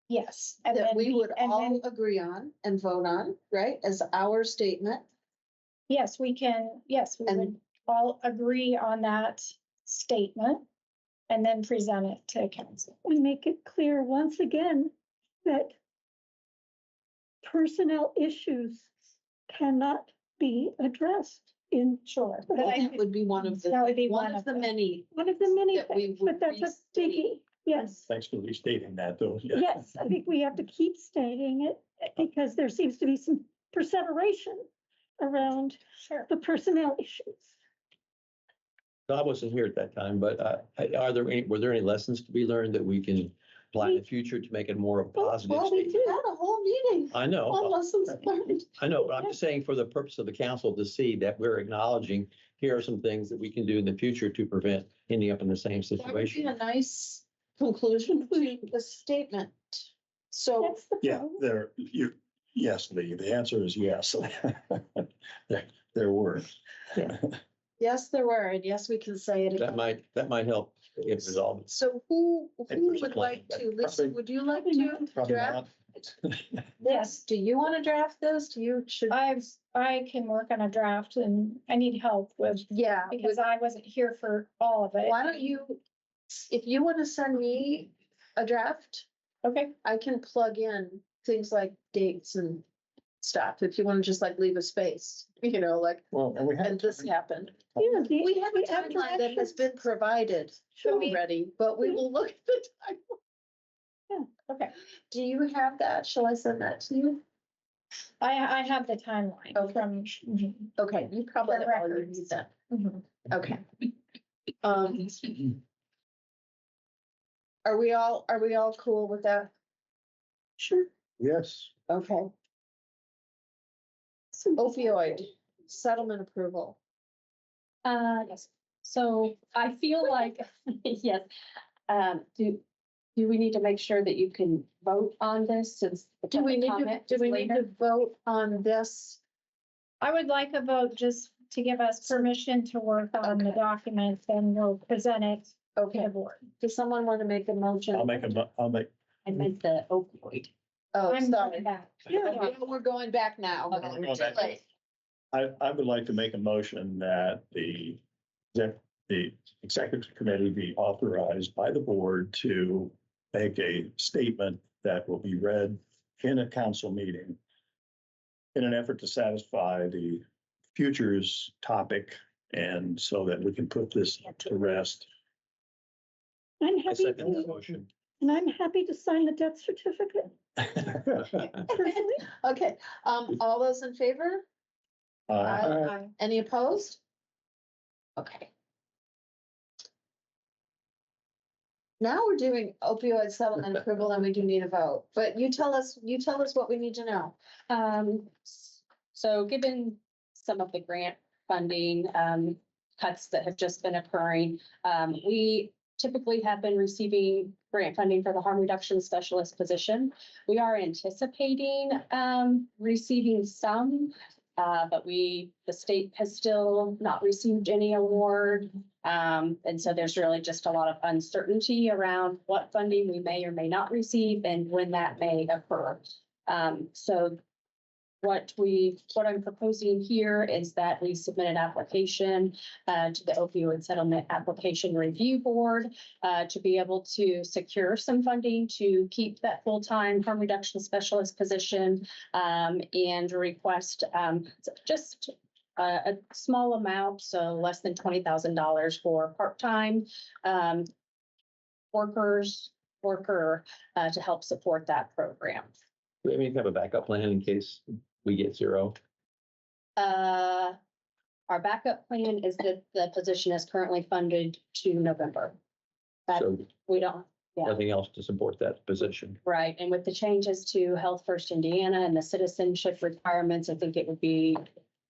Yes. And that then we would all then, agree on and vote on, right, as our statement. yes, we can, yes, we would all agree on that statement and then present it to council. And make it clear once again that personnel issues cannot be addressed in. Sure. But that would be one of the, That would be one of the many. One of the many That we things, would but that's a restate. biggie. Yes, Thanks for restating that, though. Yeah. yes, I think we have to keep stating it because there seems to be some perseveration around the personnel issues. I wasn't here at that time, but were there any lessons to be learned that we can apply in the future to make it more of a positive Well, we statement? had a whole meeting I on know, lessons learned. I know, but I'm just saying for the purpose of the council to see that we're acknowledging, here are some things that we can do in the future to prevent ending up in the same That would be situation. a nice conclusion to the statement. So, That's the Yeah, problem. yes, Lee, the answer is yes. There were. yes, there were, and yes, we can say it That again. might help if resolved. So who There's a would plan. like to, Lisa, Probably- would you like to Probably draft not. this? Do you want to draft this? Do you, should? I can work on a draft and I need help with, Yeah, because I wasn't here for all of it. why don't you, if you want to send me a draft, Okay, I can plug in things like dates and stuff, if you want to just like leave a space, like, Well, and we had. and this happened. Yeah, We have a we have timeline that has directions. been provided Sure. already, but we will look at the timeline. okay. Do you have that? Shall I send that to you? I have the timeline Okay. from. Okay, you probably For have all you records. need then. Mhm. Okay. Are we all cool with that? Sure. Yes. Okay. Opioid settlement approval. Yes, so I feel like, yes, do we need to make sure that you can vote on this since? the Do we public need to, comment do is we need later? to vote on this? I would like a vote just to give us permission to work on the documents and we'll present it to Okay, the board. does someone want to make a motion? I'll make, I meant the opioid. Oh, I'm sorry. going back. Yeah, we're going back now. Okay. We're too late. I would like to make a motion that the executive committee be authorized by the board to make a statement that will be read in a council meeting in an effort to satisfy the futures topic and so that we can put this to rest. I'm I happy second that to, motion. and I'm happy to sign the death certificate personally. Okay, all those in favor? Aye. Any opposed? Okay. Now we're doing opioid settlement approval and we do need a vote, but you tell us what we need to know. So given some of the grant funding, cuts that have just been occurring, we typically have been receiving grant funding for the harm reduction specialist position. We are anticipating, receiving some, but the state has still not received any award. And so there's really just a lot of uncertainty around what funding we may or may not receive and when that may occur. So what I'm proposing here is that we submit an application to the opioid settlement application review board to be able to secure some funding to keep that full-time harm reduction specialist position and request just a small amount, so less than $20,000 for part-time worker to help support that program. We may have a backup plan in case we get zero. Our backup plan is that the position is currently funded to November. That So we don't, yeah, nothing else to support that position. right. And with the changes to Health First Indiana and the citizenship requirements, I think it would be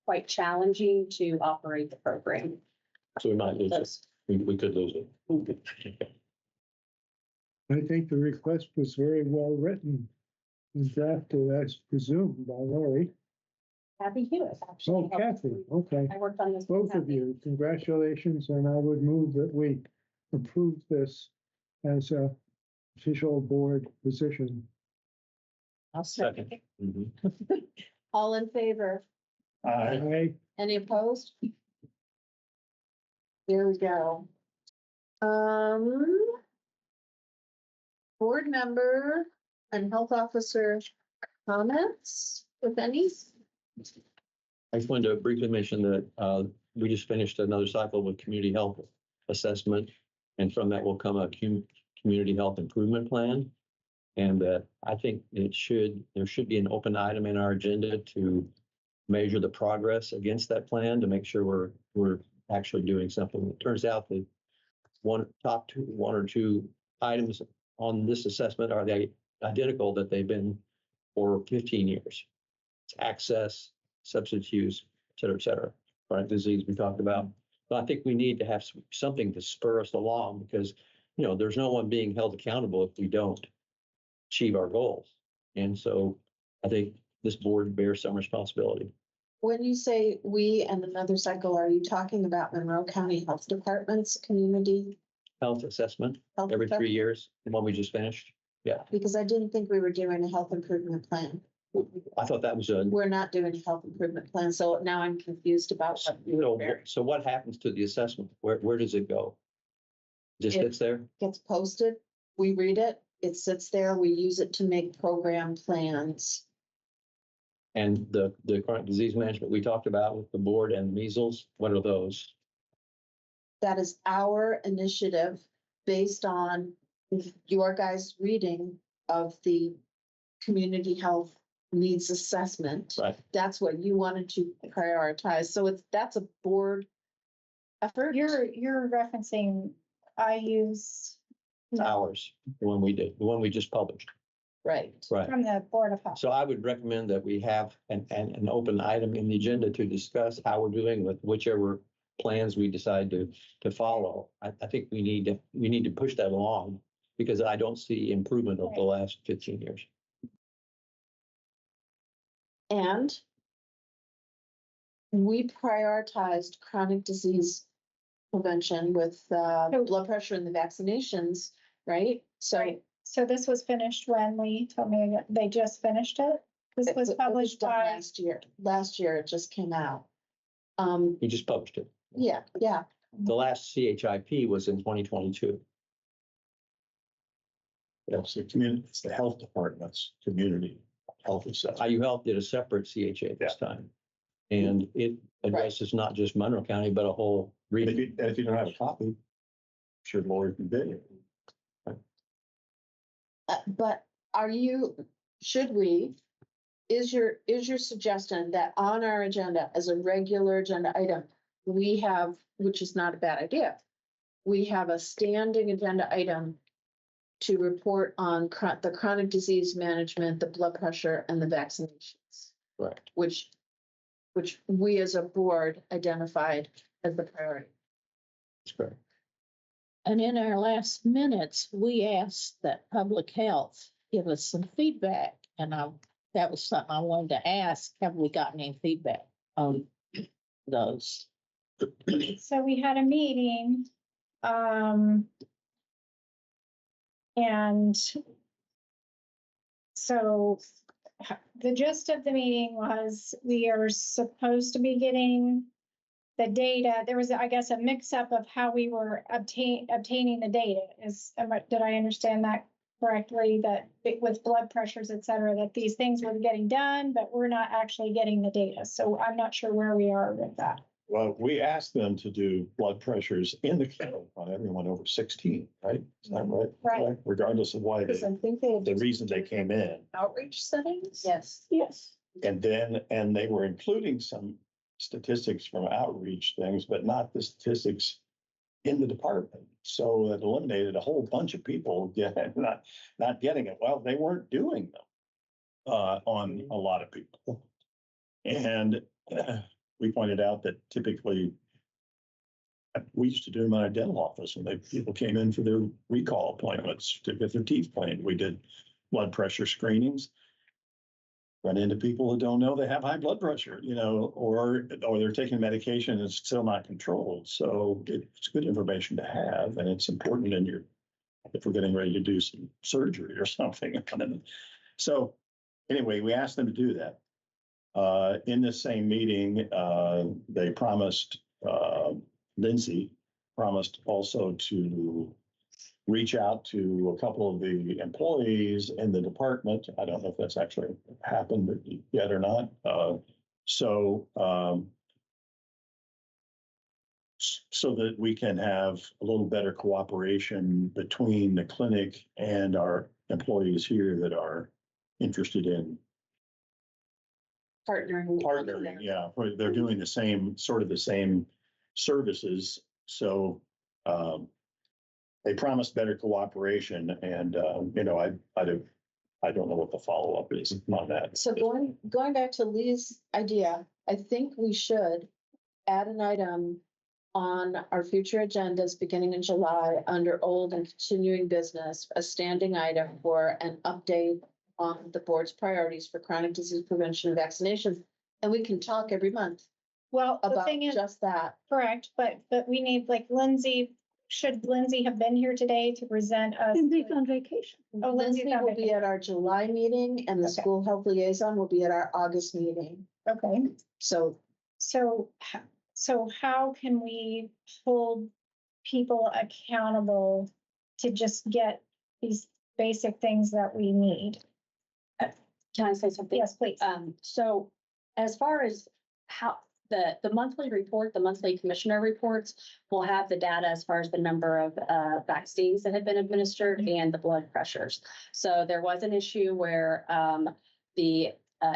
quite challenging to operate the program. So we might lose it. We could lose it. I think the request was very well written and drafted, as presumed by Lori. Kathy Hewis, actually. Oh, Kathy, okay. I worked on this. with Both of Kathy. you, congratulations, and I would move that we approve this as a official board position. I'll second. Mhm. All in favor? I, Any opposed? Here we go. Board member and health officer comments, if any? I just wanted to briefly mention that we just finished another cycle with community health assessment. And from that will come a community health improvement plan. And that I think there should be an open item in our agenda to measure the progress against that plan to make sure we're actually doing something. It turns out that one or two items on this assessment are the identical that they've been for 15 years. It's access, substance use, et cetera. Chronic disease we talked about. But I think we need to have something to spur us along because, there's no one being held accountable if we don't achieve our goals. And so I think this board bears some responsibility. When you say we and another cycle, are you talking about Monroe County Health Department's community Health assessment health? every 3 assessment? years, the one we just finished. Yeah, Because I didn't think we were doing a health improvement plan. I thought that was We're not doing a health improvement plan, so now I'm confused about what so what happens to the assessment? Where does it go? Just It- sits there? gets posted. We read it, it sits there, we use it to make program plans. And the chronic disease management we talked about with the board and measles, what are those? That is our initiative based on your guys' reading of the community health needs assessment. Right. That's what you wanted to prioritize. So that's a board effort. You're referencing, I use Ours, the one we did, the one we just published. Right. Right. from the Board of Health. So I would recommend that we have an open item in the agenda to discuss how we're doing with whichever plans we decide to follow. I think we need to push that along because I don't see improvement over the last 15 years. And we prioritized chronic disease prevention with blood pressure and the vaccinations, right? So Right. So this was finished when Lee told me that they just finished it. This was published done by, last year. Last year it just came out. We just published it. Yeah. The last CHIP was in 2022. It's the community, it's the health department's community health assessment. IU Health did a separate CHA this time. And it addresses not just Monroe County, but a whole And region. if you don't have a copy, I'm sure Lori can bid it. But is your suggestion that on our agenda as a regular agenda item, we have, which is not a bad idea, we have a standing agenda item to report on the chronic disease management, the blood pressure and the vaccinations, Right. which we as a board identified as the priority. That's correct. And in our last minutes, we asked that public health give us some feedback. And that was something I wanted to ask. Have we gotten any feedback on those? so we had a meeting. And so the gist of the meeting was we are supposed to be getting the data. There was, I guess, a mix up of how we were obtaining the data. Did I understand that correctly? That with blood pressures, et cetera, that these things were getting done, but we're not actually getting the data. So I'm not sure where we are with that. Well, we asked them to do blood pressures in the county on everyone over 16, right? Is that right? Right. Regardless of why, Because I think they had the reason they came in. outreach settings. Yes. And they were including some statistics from outreach things, but not the statistics in the department. So it eliminated a whole bunch of people not getting it. Well, they weren't doing them on a lot of people. And we pointed out that typically we used to do them in our dental office when people came in for their recall appointments to get their teeth cleaned. We did blood pressure screenings. Run into people who don't know they have high blood pressure, or they're taking medication and it's still not controlled. So it's good information to have, and it's important if we're getting ready to do some surgery or something. So anyway, we asked them to do that. In this same meeting, they promised, Lindsay promised also to reach out to a couple of the employees in the department. I don't know if that's actually happened yet or not. so that we can have a little better cooperation between the clinic and our employees here that are interested in partnering. Yeah, they're doing the same, sort of the same services. So they promised better cooperation and, I don't know what the follow-up is on that. So going back to Lee's idea, I think we should add an item on our future agendas beginning in July under old and continuing business, a standing item for an update on the board's priorities for chronic disease prevention and vaccinations. And we can talk every month Well, the about thing is, just that. correct, but we need like Lindsay, should Lindsay have been here today to present us? Lindsay's on vacation. Oh, Lindsay Lindsay's on will be vacation. at our July meeting and the Okay. school health liaison will be at our August meeting. Okay, So so how can we hold people accountable to just get these basic things that we need? Can I say something? Yes, please. So as far as how the monthly report, the monthly commissioner reports will have the data as far as the number of vaccines that have been administered and the blood pressures. So there was an issue where the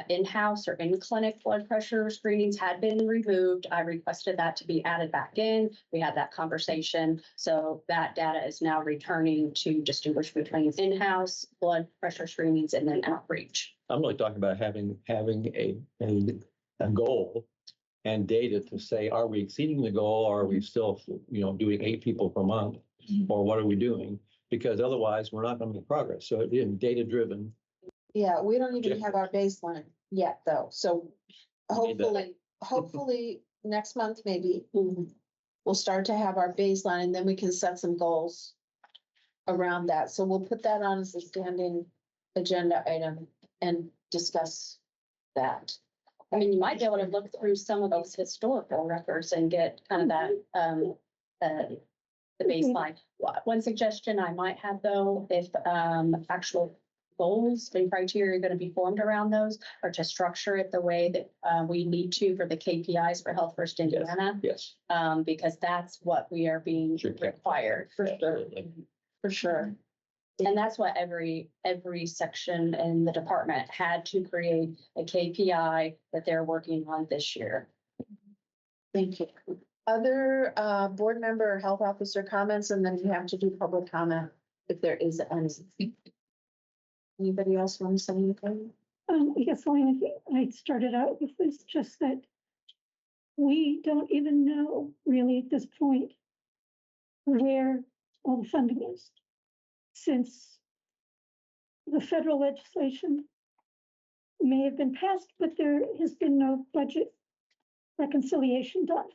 in-house or in-clinic blood pressure screenings had been removed. I requested that to be added back in. We had that conversation. So that data is now returning to distinguish between in-house blood pressure screenings and then outreach. I'm really talking about having a goal and data to say, are we exceeding the goal? Or are we still, doing 8 people per month? Or what are we doing? Because otherwise we're not going to make progress. So again, data driven. yeah, we don't even have our baseline yet though. So We need that. hopefully next month, maybe we'll start to have our baseline and then we can set some goals around that. So we'll put that on as a standing agenda item and discuss that. I mean, you might be able to look through some of those historical records and get kind of that, the baseline. One suggestion I might have though, if actual goals and criteria are going to be formed around those, or to structure it the way that we need to for the KPIs for Health First Indiana, Yes. because that's what we are being Sure. required for sure. For sure. And that's what every section in the department had to create a KPI that they're working on this year. Thank you. Other board member or health officer comments, and then you have to do public comment if there is any. Anybody else want to say anything? Yes, only thing I started out with was just that we don't even know really at this point where all the funding is. Since the federal legislation may have been passed, but there has been no budget reconciliation done.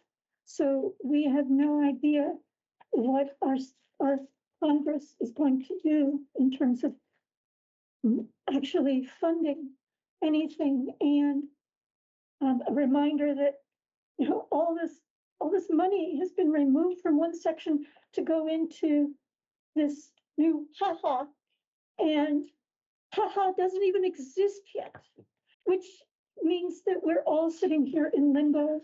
So we have no idea what our Congress is going to do in terms of actually funding anything. And a reminder that, all this money has been removed from one section to go into this new haha, and haha doesn't even exist yet, which means that we're all sitting here in limbo.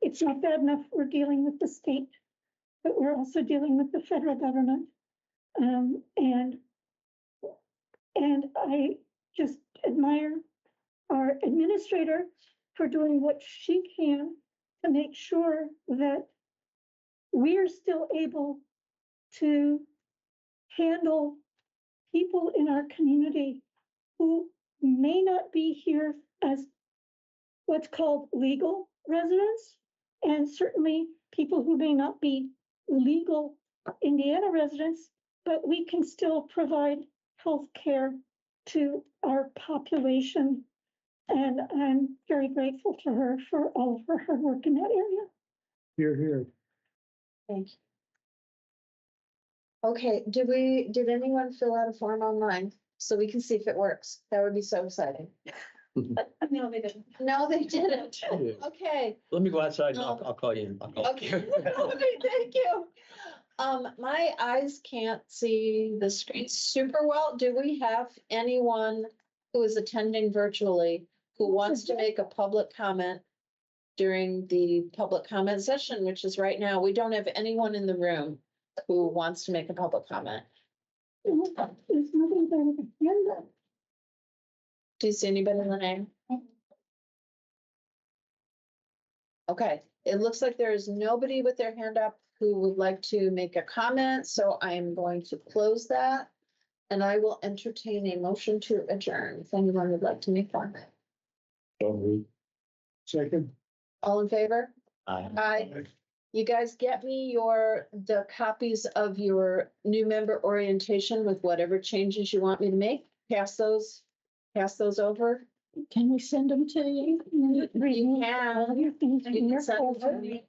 It's not bad enough we're dealing with the state, but we're also dealing with the federal government. And I just admire our administrator for doing what she can to make sure that we're still able to handle people in our community who may not be here as what's called legal residents, and certainly people who may not be legal Indiana residents, but we can still provide health care to our population. And I'm very grateful to her for all of her hard work in that area. Here. Thank you. Okay, did anyone fill out a form online so we can see if it works? That would be so exciting. No, they didn't. No, they didn't. Okay. Let me go outside and I'll call you in. I'll call Okay, okay, thank you. My eyes can't see the screen super well. Do we have anyone who is attending virtually who wants to make a public comment during the public comment session, which is right now. We don't have anyone in the room who wants to make a public comment. There's nobody there with a hand up. Do you see anybody in the name? Okay, it looks like there is nobody with their hand up who would like to make a comment, so I am going to close that. And I will entertain a motion to adjourn if anyone would like to make one. Second. All in favor? Aye. Aye. You guys get me the copies of your new member orientation with whatever changes you want me to make? Pass those over? Can we send them to you? You can. All your things in You can your send them to folder. me.